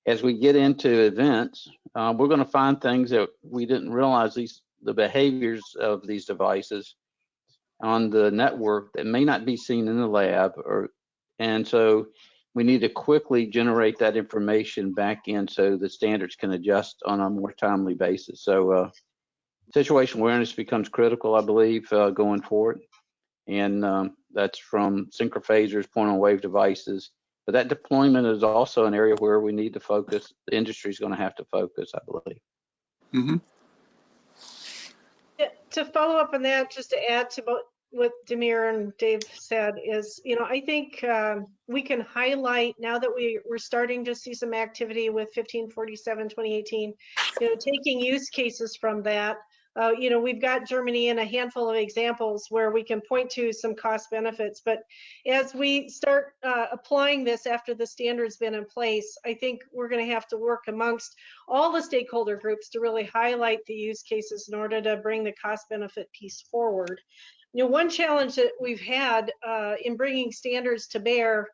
as we get into events, we're going to find things that we didn't realize, the behaviors of these devices on the network that may not be seen in the lab, and so we need to quickly generate that information back in so the standards can adjust on a more timely basis. So situational awareness becomes critical, I believe, going forward, and that's from synchrophasers, point on wave devices. But that deployment is also an area where we need to focus. The industry is going to have to focus, I believe. Mm-hmm. To follow up on that, just to add to what Demir and Dave said is, I think we can highlight, now that we're starting to see some activity with 1547 2018, taking use cases from that. We've got Germany and a handful of examples where we can point to some cost benefits, but as we start applying this after the standard's been in place, I think we're going to have to work amongst all the stakeholder groups to really highlight the use cases in order to bring the cost benefit piece forward. One challenge that we've had in bringing standards to bear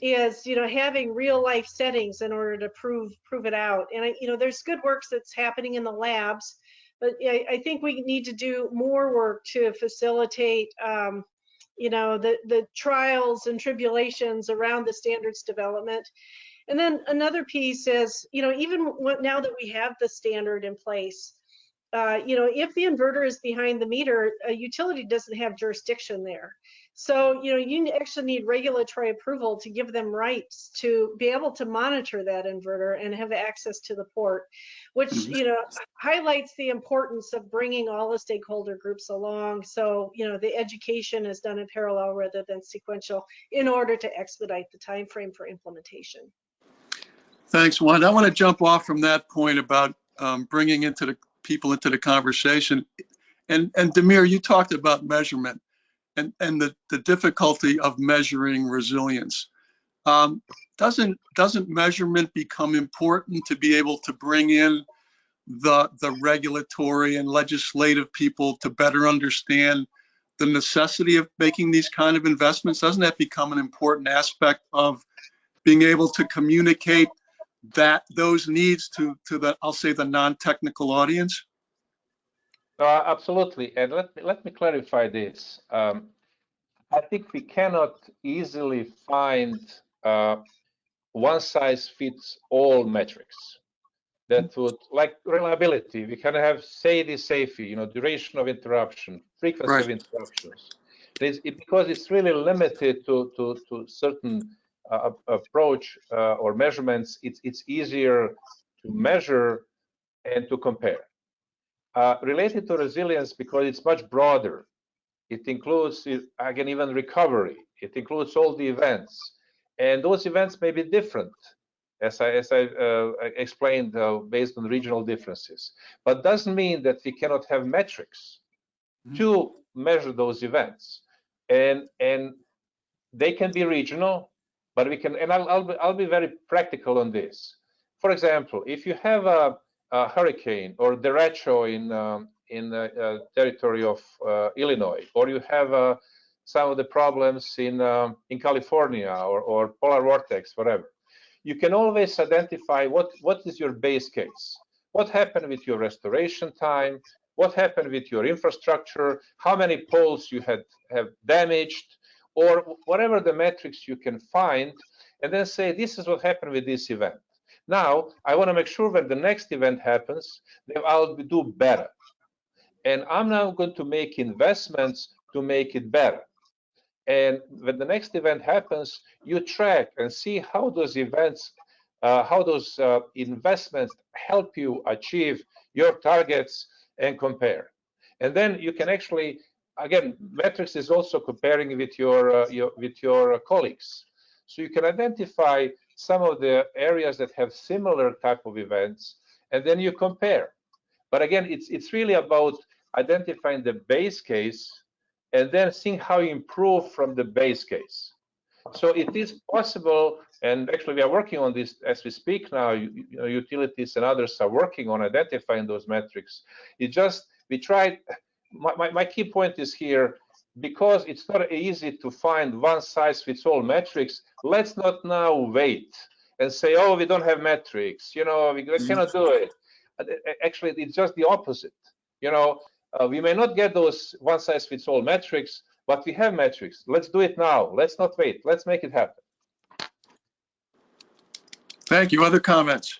is, having real life settings in order to prove it out. And there's good work that's happening in the labs, but I think we need to do more work to facilitate, the trials and tribulations around the standards development. And then another piece is, even now that we have the standard in place, if the inverter is behind the meter, a utility doesn't have jurisdiction there. So, you actually need regulatory approval to give them rights to be able to monitor that inverter and have access to the port, which, highlights the importance of bringing all the stakeholder groups along. So, the education is done in parallel rather than sequential in order to expedite the time frame for implementation. Thanks, Wanda. I want to jump off from that point about bringing people into the conversation. And Demir, you talked about measurement and the difficulty of measuring resilience. Doesn't measurement become important to be able to bring in the regulatory and legislative people to better understand the necessity of making these kind of investments? Doesn't that become an important aspect of being able to communicate those needs to the, I'll say, the non-technical audience? Absolutely, and let me clarify this. I think we cannot easily find one size fits all metrics that would, like reliability. We can have safety, duration of interruption, frequency of interruptions. Because it's really limited to certain approach or measurements. It's easier to measure and to compare. Related to resilience, because it's much broader. It includes, again, even recovery. It includes all the events, and those events may be different, as I explained, based on regional differences. But doesn't mean that we cannot have metrics to measure those events, and they can be regional, but we can. And I'll be very practical on this. For example, if you have a hurricane or derecho in the territory of Illinois, or you have some of the problems in California or polar vortex, whatever, you can always identify what is your base case. What happened with your restoration time? What happened with your infrastructure? How many poles you have damaged, or whatever the metrics you can find, and then say, this is what happened with this event. Now, I want to make sure when the next event happens, that I'll do better. And I'm now going to make investments to make it better. And when the next event happens, you track and see how those events, how those investments help you achieve your targets and compare. And then you can actually, again, metrics is also comparing with your colleagues. So you can identify some of the areas that have similar type of events, and then you compare. But again, it's really about identifying the base case and then seeing how you improve from the base case. So it is possible, and actually we are working on this as we speak now. Utilities and others are working on identifying those metrics. We tried. My key point is here, because it's not easy to find one-size-fits-all metrics. Let's not now wait and say, oh, we don't have metrics. We cannot do it. Actually, it's just the opposite. We may not get those one-size-fits-all metrics, but we have metrics. Let's do it now. Let's not wait. Let's make it happen. Thank you. Other comments?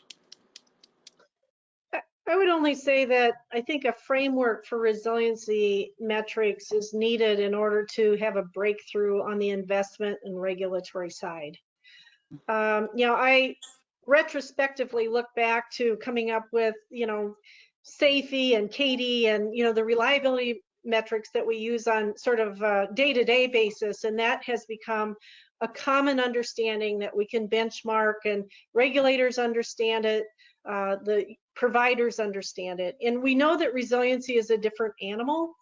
I would only say that I think a framework for resiliency metrics is needed in order to have a breakthrough on the investment and regulatory side. I retrospectively look back to coming up with, SAFE and CAIDI and, the reliability metrics that we use on sort of a day-to-day basis. And that has become a common understanding that we can benchmark, and regulators understand it, the providers understand it. And we know that resiliency is a different animal,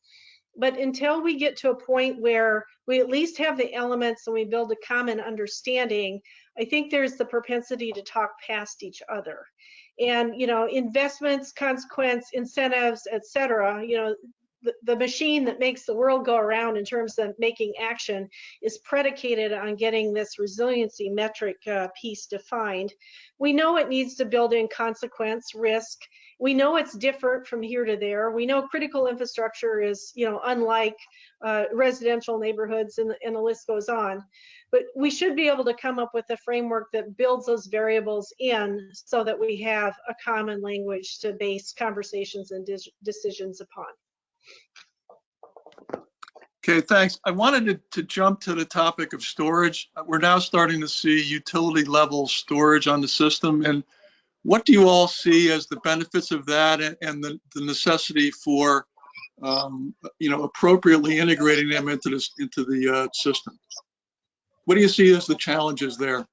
but until we get to a point where we at least have the elements and we build a common understanding, I think there's the propensity to talk past each other. And, investments, consequence, incentives, et cetera, the machine that makes the world go around in terms of making action is predicated on getting this resiliency metric piece defined. We know it needs to build in consequence, risk. We know it's different from here to there. We know critical infrastructure is, unlike residential neighborhoods, and the list goes on. But we should be able to come up with a framework that builds those variables in so that we have a common language to base conversations and decisions upon. Okay, thanks. I wanted to jump to the topic of storage. We're now starting to see utility level storage on the system. And what do you all see as the benefits of that, and the necessity for, appropriately integrating them into the system? What do you see as the challenges there?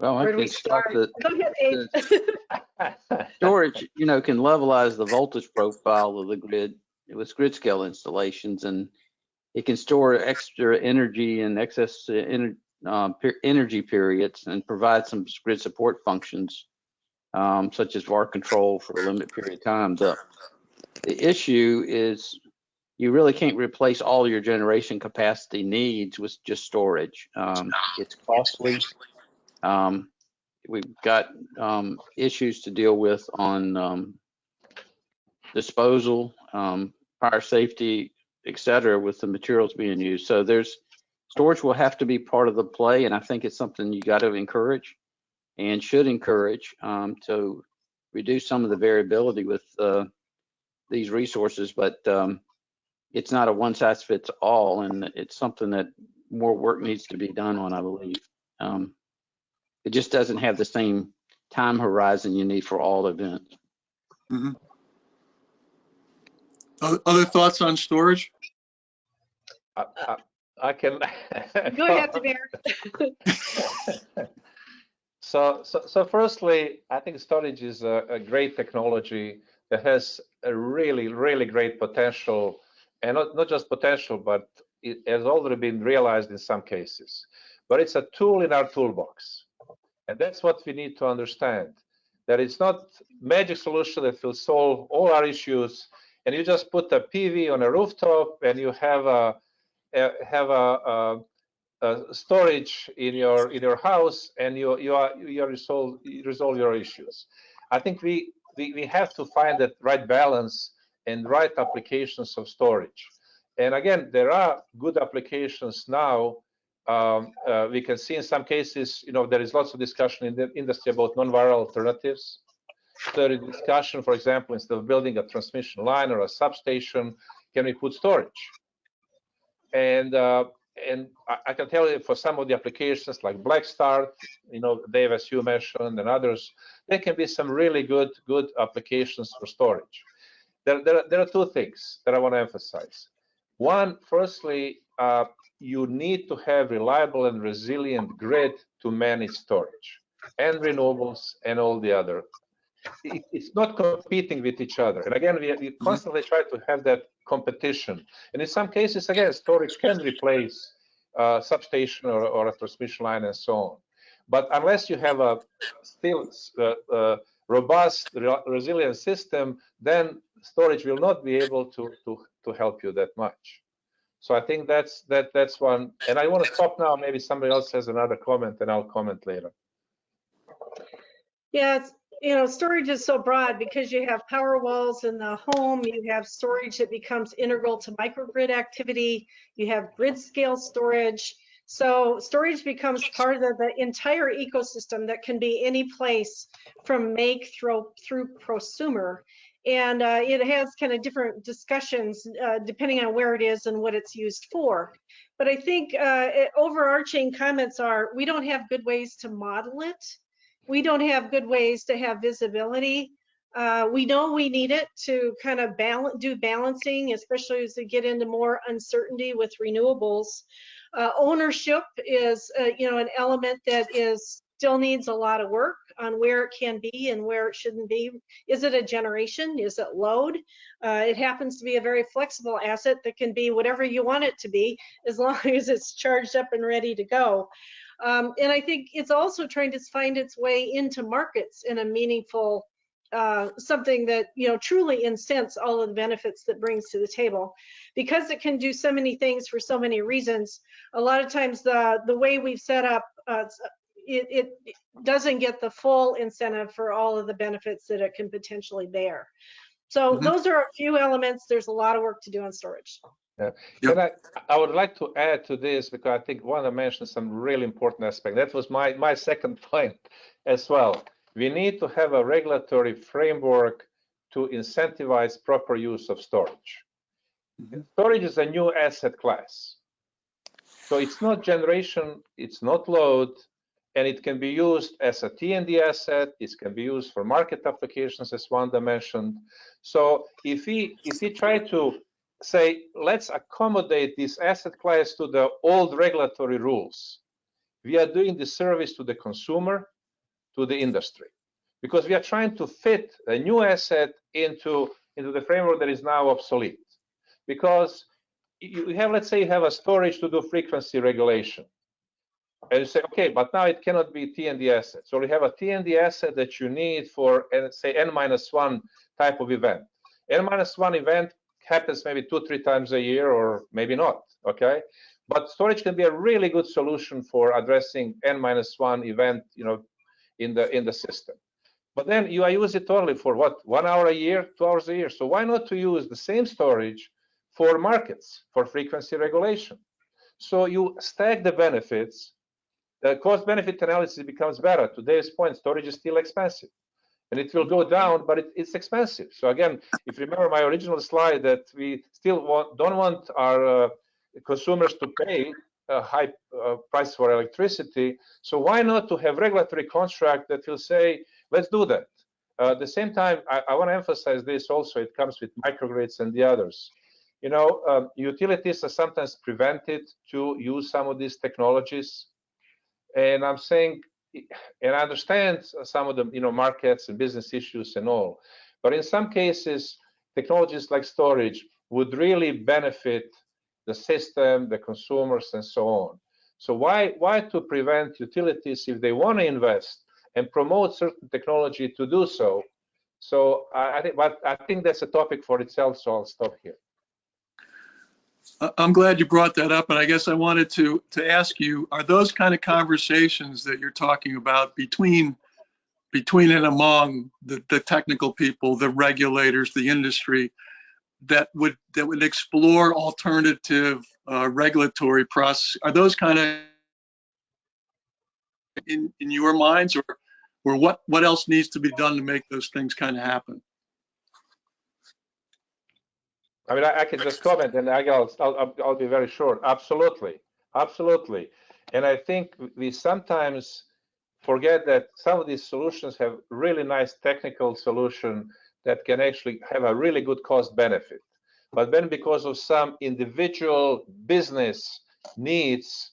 Well, I can start that. Go ahead, Abe. Storage, can levelize the voltage profile of the grid with grid scale installations, and it can store extra energy and excess energy periods and provide some grid support functions, such as VAR control for a limited period of time. The issue is you really can't replace all your generation capacity needs with just storage. It's costly. We've got issues to deal with on disposal, fire safety, et cetera, with the materials being used. So storage will have to be part of the play, and I think it's something you got to encourage and should encourage to reduce some of the variability with these resources. But it's not a one size fits all, and it's something that more work needs to be done on, I believe. It just doesn't have the same time horizon you need for all events. Mm-hmm. Other thoughts on storage? I can. Go ahead, Tabir. So firstly, I think storage is a great technology that has a really, really great potential, and not just potential, but it has already been realized in some cases. But it's a tool in our toolbox, and that's what we need to understand. That it's not magic solution that will solve all our issues, and you just put a PV on a rooftop and you have a storage in your house, and you resolve your issues. I think we have to find that right balance and right applications of storage. And again, there are good applications now. We can see in some cases, there is lots of discussion in the industry about non-viral alternatives. There is discussion, for example, instead of building a transmission line or a substation, can we put storage? And I can tell you, for some of the applications like Black Start, Dave, as you mentioned, and others, there can be some really good applications for storage. There are two things that I want to emphasize. One, firstly, you need to have reliable and resilient grid to manage storage and renewables and all the other. It's not competing with each other. And again, we constantly try to have that competition. And in some cases, again, storage can replace substation or a transmission line and so on. But unless you have a still robust, resilient system, then storage will not be able to help you that much. So I think that's one. And I want to stop now. Maybe somebody else has another comment, and I'll comment later. Yeah, storage is so broad because you have power walls in the home, you have storage that becomes integral to microgrid activity, you have grid scale storage. So storage becomes part of the entire ecosystem that can be any place from make through prosumer. And it has kind of different discussions depending on where it is and what it's used for. But I think overarching comments are, we don't have good ways to model it. We don't have good ways to have visibility. We know we need it to kind of do balancing, especially as we get into more uncertainty with renewables. Ownership is, an element that still needs a lot of work on where it can be and where it shouldn't be. Is it a generation? Is it load? It happens to be a very flexible asset that can be whatever you want it to be, as long as it's charged up and ready to go. And I think it's also trying to find its way into markets in a meaningful, something that, truly incents all of the benefits that brings to the table. Because it can do so many things for so many reasons, a lot of times the way we've set up, it doesn't get the full incentive for all of the benefits that it can potentially bear. So those are a few elements. There's a lot of work to do on storage. Yeah. Yep. I would like to add to this, because I think Wanda mentioned some really important aspect. That was my second point as well. We need to have a regulatory framework to incentivize proper use of storage. Storage is a new asset class. So it's not generation, it's not load, and it can be used as a T&D asset. It can be used for market applications, as Wanda mentioned. So if we try to say, let's accommodate this asset class to the old regulatory rules, we are doing the service to the consumer, to the industry, because we are trying to fit a new asset into the framework that is now obsolete. Because you have, let's say you have a storage to do frequency regulation, and you say, okay, but now it cannot be T&D asset. So you have a T&D asset that you need for, say, N-1 type of event. N-1 event happens maybe 2-3 times a year, or maybe not, okay? But storage can be a really good solution for addressing N-1 event, in the system. But then you use it only for what, 1 hour a year, 2 hours a year. So why not to use the same storage for markets, for frequency regulation? So you stack the benefits. The cost-benefit analysis becomes better. To today's point, storage is still expensive, and it will go down, but it's expensive. So again, if you remember my original slide, that we still don't want our consumers to pay a high price for electricity. So why not to have regulatory construct that will say, let's do that. At the same time, I want to emphasize this also. It comes with microgrids and the others. Utilities are sometimes prevented to use some of these technologies. And I'm saying, and I understand some of the markets and business issues and all, but in some cases, technologies like storage would really benefit the system, the consumers, and so on. So why to prevent utilities if they want to invest and promote certain technology to do so? So I think that's a topic for itself. So I'll stop here. I'm glad you brought that up, and I guess I wanted to ask you: are those kind of conversations that you're talking about between and among the technical people, the regulators, the industry, that would explore alternative regulatory process? Are those kind of in your minds, or what else needs to be done to make those things kind of happen? I mean, I can just comment, and I'll be very short. Absolutely, absolutely. And I think we sometimes forget that some of these solutions have really nice technical solution that can actually have a really good cost benefit. But then because of some individual business needs,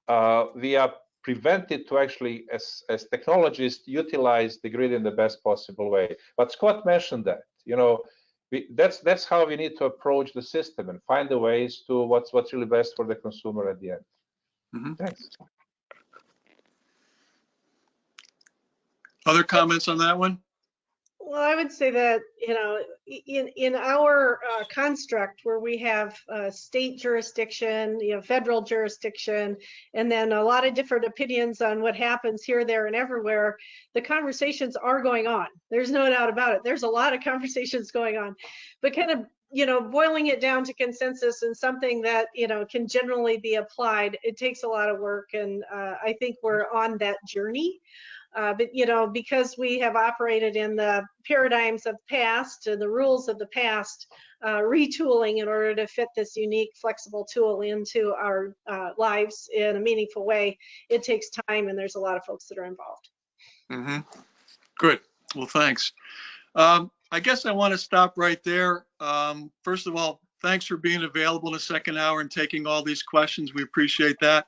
we are prevented to actually, as technologists, utilize the grid in the best possible way. But Scott mentioned that, that's how we need to approach the system and find the ways to what's really best for the consumer at the end. Mm-hmm. Thanks. Other comments on that one? Well, I would say that, in our construct where we have state jurisdiction, federal jurisdiction, and then a lot of different opinions on what happens here, there, and everywhere, the conversations are going on. There's no doubt about it. There's a lot of conversations going on, but kind of, boiling it down to consensus and something that, can generally be applied, it takes a lot of work. And I think we're on that journey. But because we have operated in the paradigms of the past and the rules of the past, retooling in order to fit this unique, flexible tool into our lives in a meaningful way, it takes time, and there's a lot of folks that are involved. Mm-hmm. Good. Well, thanks. I guess I want to stop right there. First of all, thanks for being available in the second hour and taking all these questions. We appreciate that.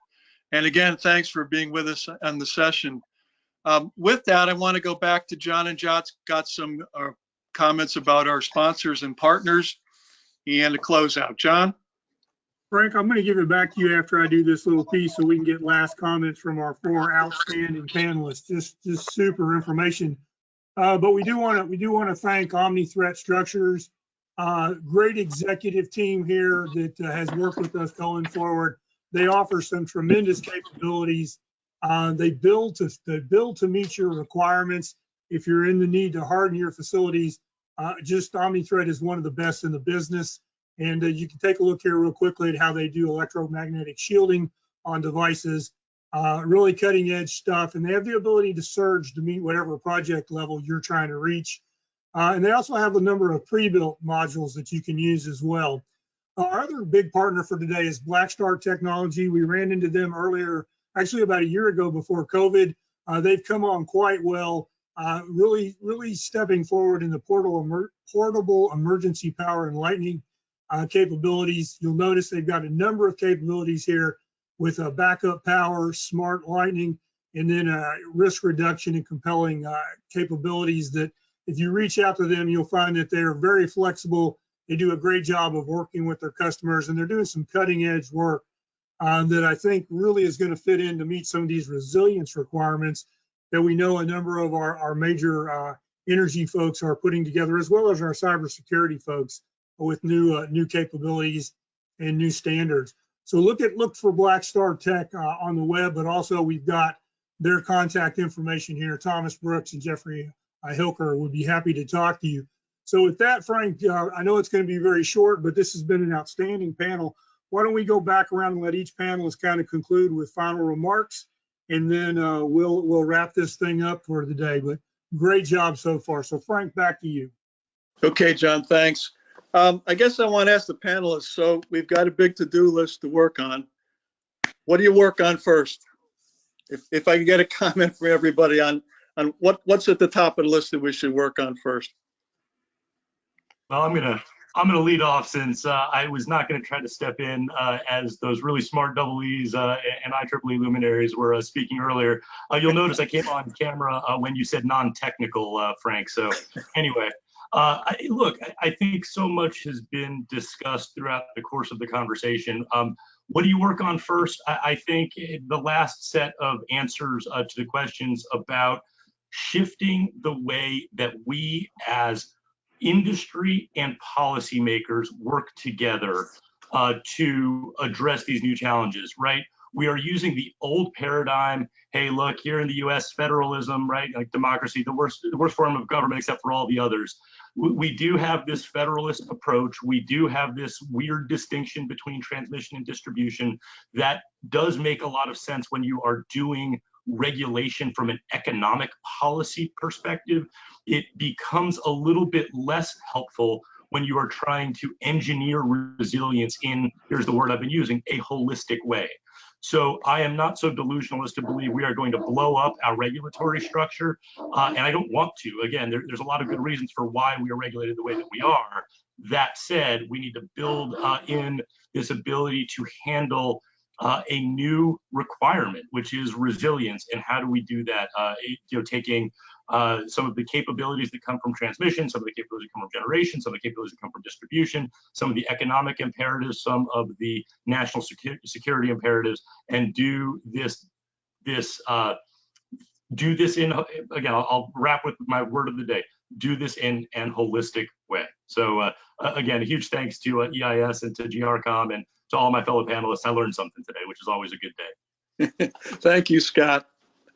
And again, thanks for being with us on the session. With that, I want to go back to John, and John's got some comments about our sponsors and partners and a closeout. John? Frank, I'm going to give it back to you after I do this little piece so we can get last comments from our 4 outstanding panelists. Just super information. But we do want to thank Omni Threat Structures, great executive team here that has worked with us going forward. They offer some tremendous capabilities. They build to meet your requirements. If you're in the need to harden your facilities, just OmniThreat is one of the best in the business. And you can take a look here real quickly at how they do electromagnetic shielding on devices, really cutting edge stuff. And they have the ability to surge to meet whatever project level you're trying to reach. And they also have a number of pre-built modules that you can use as well. Our other big partner for today is Blackstar Technology. We ran into them earlier, actually about a year ago before COVID. They've come on quite well, really stepping forward in the portable emergency power and lightning capabilities. You'll notice they've got a number of capabilities here with backup power, smart lightning, and then risk reduction and compelling capabilities that if you reach out to them, you'll find that they're very flexible. They do a great job of working with their customers, and they're doing some cutting edge work that I think really is going to fit in to meet some of these resilience requirements that we know a number of our major energy folks are putting together, as well as our cybersecurity folks with new capabilities and new standards. So look for Blackstar Tech on the web, but also we've got their contact information here. Thomas Brooks and Jeffrey Hilker would be happy to talk to you. So with that, Frank, I know it's going to be very short, but this has been an outstanding panel. Why don't we go back around and let each panelist kind of conclude with final remarks, and then we'll wrap this thing up for the day. But great job so far. So Frank, back to you. Okay, John, thanks. I guess I want to ask the panelists, so we've got a big to-do list to work on. What do you work on first? If I can get a comment from everybody on what's at the top of the list that we should work on first. Well, I'm going to I'm going to lead off since I was not going to try to step in as those really smart double E's and IEEE luminaries were speaking earlier. You'll notice I came on camera when you said non-technical, Frank. So anyway, look, I think so much has been discussed throughout the course of the conversation. What do you work on first? I think the last set of answers to the questions about shifting the way that we as industry and policymakers work together to address these new challenges, right? We are using the old paradigm. Hey, look, here in the US, federalism, right? Like democracy, the worst form of government except for all the others. We do have this federalist approach. We do have this weird distinction between transmission and distribution that does make a lot of sense when you are doing regulation from an economic policy perspective. It becomes a little bit less helpful when you are trying to engineer resilience in, here's the word I've been using, a holistic way. So I am not so delusional as to believe we are going to blow up our regulatory structure. And I don't want to. Again, there's a lot of good reasons for why we are regulated the way that we are. That said, we need to build in this ability to handle a new requirement, which is resilience. And how do we do that? Taking some of the capabilities that come from transmission, some of the capabilities that come from generation, some of the capabilities that come from distribution, some of the economic imperatives, some of the national security imperatives, and do this in, again, I'll wrap with my word of the day, do this in an holistic way. So again, a huge thanks to EIS and to GRCOM and to all my fellow panelists. I learned something today, which is always a good day. Thank you, Scott.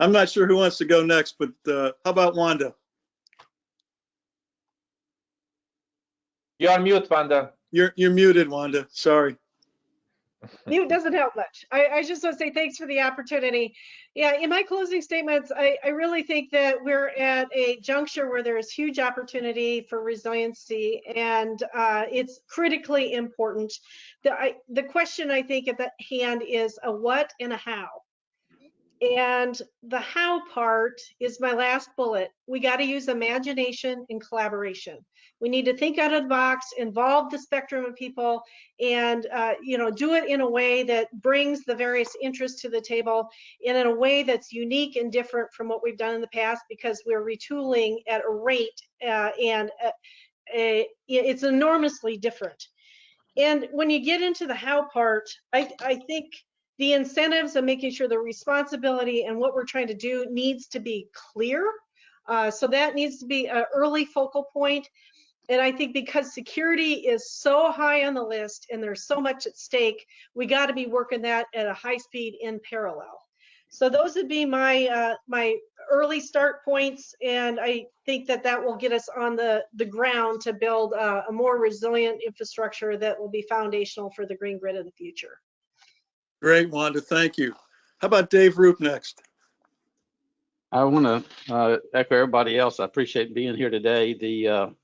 I'm not sure who wants to go next, but how about Wanda? You're on mute, Wanda. You're muted, Wanda. Sorry. Mute doesn't help much. I just want to say thanks for the opportunity. Yeah, in my closing statements, I really think that we're at a juncture where there is huge opportunity for resiliency, and it's critically important. The question I think at the hand is a what and a how. And the how part is my last bullet. We got to use imagination and collaboration. We need to think out of the box, involve the spectrum of people, and do it in a way that brings the various interests to the table, and in a way that's unique and different from what we've done in the past, because we're retooling at a rate it's enormously different. And when you get into the how part, I think the incentives and making sure the responsibility and what we're trying to do needs to be clear. So that needs to be an early focal point. And I think because security is so high on the list and there's so much at stake, we got to be working that at a high speed in parallel. So those would be my my early start points, and I think that will get us on the ground to build a more resilient infrastructure that will be foundational for the green grid of the future. Great, Wanda. Thank you. How about Dave Roop next? I want to echo everybody else. I appreciate being here today. The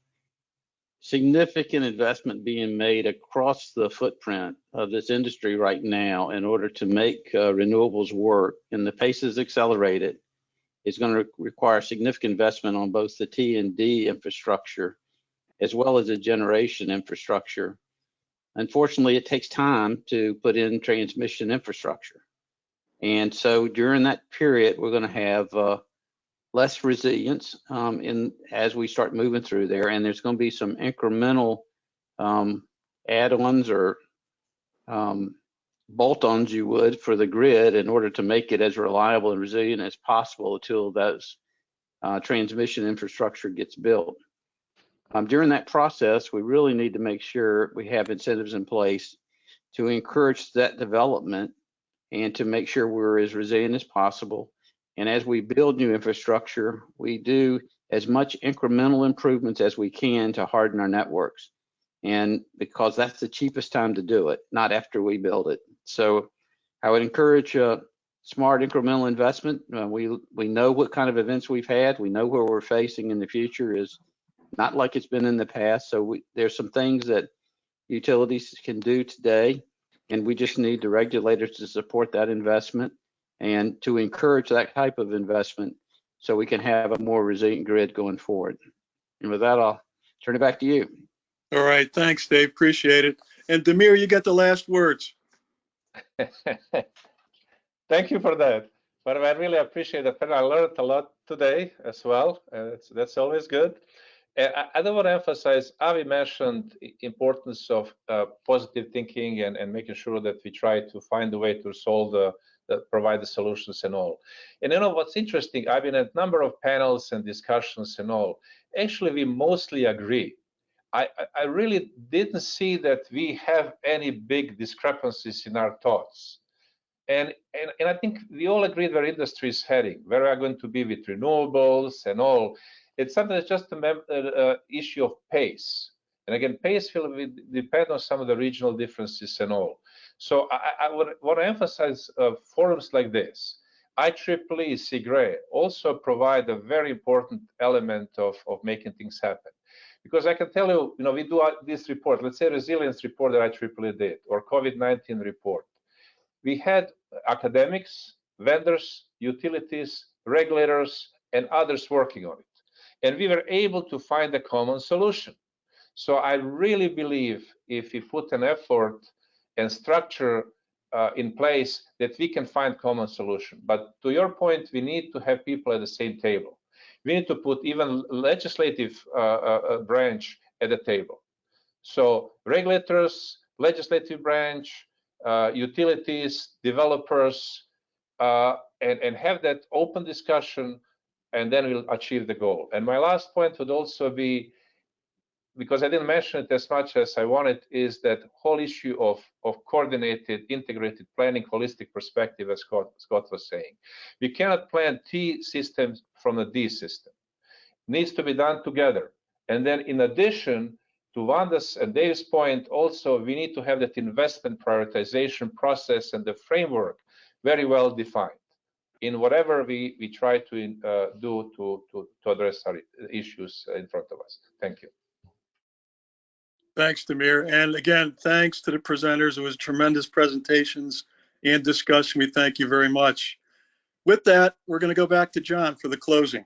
significant investment being made across the footprint of this industry right now in order to make renewables work, and the pace is accelerated. It's going to require significant investment on both the T&D infrastructure as well as the generation infrastructure. Unfortunately, it takes time to put in transmission infrastructure. And so during that period, we're going to have less resilience as we start moving through there. And there's going to be some incremental add-ons or bolt-ons, you would, for the grid in order to make it as reliable and resilient as possible until those transmission infrastructure gets built. During that process, we really need to make sure we have incentives in place to encourage that development and to make sure we're as resilient as possible. And as we build new infrastructure, we do as much incremental improvements as we can to harden our networks. And because that's the cheapest time to do it, not after we build it. So I would encourage smart incremental investment. We know what kind of events we've had. We know where we're facing in the future is not like it's been in the past. So there's some things that utilities can do today, and we just need the regulators to support that investment and to encourage that type of investment so we can have a more resilient grid going forward. And with that, I'll turn it back to you. All right, thanks, Dave. Appreciate it. And Demir, you got the last words. Thank you for that. But I really appreciate that. I learned a lot today as well. That's always good. I don't want to emphasize, Avi mentioned the importance of positive thinking and making sure that we try to find a way to solve provide the solutions and all. And you know what's interesting, I've been at a number of panels and discussions and all. Actually, we mostly agree. I really didn't see that we have any big discrepancies in our thoughts. And I think we all agree where industry is heading, where we are going to be with renewables and all. It's something that's just an issue of pace. And again, pace will depend on some of the regional differences and all. So I would want to emphasize forums like this. IEEE, SIGRE also provide a very important element of making things happen. Because I can tell you, we do this report, let's say resilience report that IEEE did, or COVID-19 report. We had academics, vendors, utilities, regulators, and others working on it. And we were able to find a common solution. So I really believe if we put an effort and structure in place that we can find common solution. But to your point, we need to have people at the same table. We need to put even legislative branch at the table. So regulators, legislative branch, utilities, developers, and have that open discussion, and then we'll achieve the goal. And my last point would also be, because I didn't mention it as much as I wanted, is that whole issue of coordinated, integrated planning, holistic perspective, as Scott was saying. We cannot plan T systems from a D system. It needs to be done together. And then in addition to Wanda's and Dave's point, also we need to have that investment prioritization process and the framework very well defined in whatever we try to do to address our issues in front of us. Thank you. Thanks, Demir. And again, thanks to the presenters. It was tremendous presentations and discussion. We thank you very much. With that, we're going to go back to John for the closing.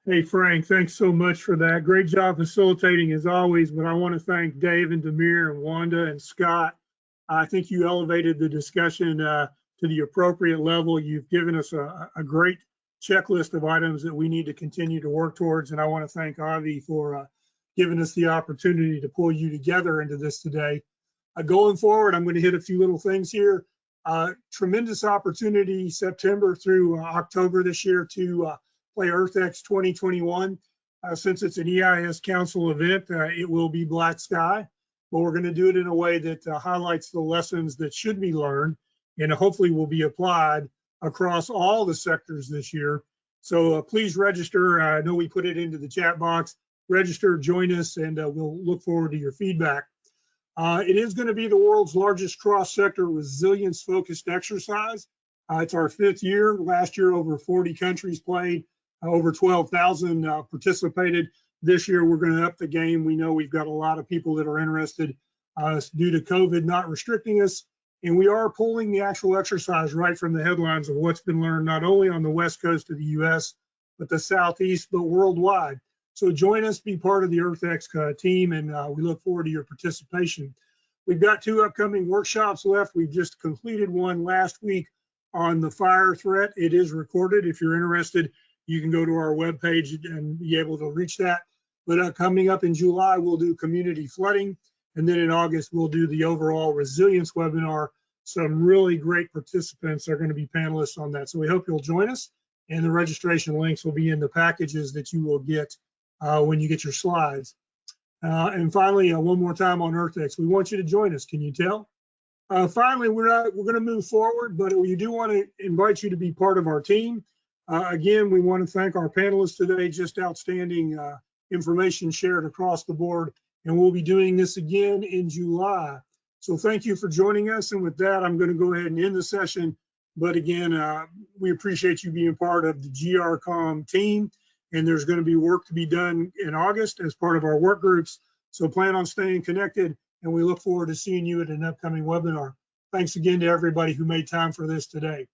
Hey, Frank, thanks so much for that. Great job facilitating as always, but I want to thank Dave and Demir and Wanda and Scott. I think you elevated the discussion to the appropriate level. You've given us a great checklist of items that we need to continue to work towards. And I want to thank Avi for giving us the opportunity to pull you together into this today. Going forward, I'm going to hit a few little things here. Tremendous opportunity September through October this year to play EarthX 2021. Since it's an EIS Council event, it will be black sky, but we're going to do it in a way that highlights the lessons that should be learned and hopefully will be applied across all the sectors this year. So please register. I know we put it into the chat box. Register, join us, and we'll look forward to your feedback. It is going to be the world's largest cross-sector resilience-focused exercise. It's our 5th year. Last year, over 40 countries played. Over 12,000 participated. This year, we're going to up the game. We know we've got a lot of people that are interested due to COVID not restricting us. And we are pulling the actual exercise right from the headlines of what's been learned, not only on the West Coast of the US, but the Southeast, but worldwide. So join us, be part of the EarthX team, and we look forward to your participation. We've got 2 upcoming workshops left. We've just completed one last week on the fire threat. It is recorded. If you're interested, you can go to our webpage and be able to reach that. But coming up in July, we'll do community flooding. And then in August, we'll do the overall resilience webinar. Some really great participants are going to be panelists on that. So we hope you'll join us. And the registration links will be in the packages that you will get when you get your slides. And finally, one more time on EarthX, we want you to join us. Can you tell? Finally, we're going to move forward, but we do want to invite you to be part of our team. Again, we want to thank our panelists today. Just outstanding information shared across the board, and we'll be doing this again in July. So thank you for joining us. And with that, I'm going to go ahead and end the session. But again, we appreciate you being part of the GRCOM team. And there's going to be work to be done in August as part of our work groups. So plan on staying connected, and we look forward to seeing you at an upcoming webinar. Thanks again to everybody who made time for this today.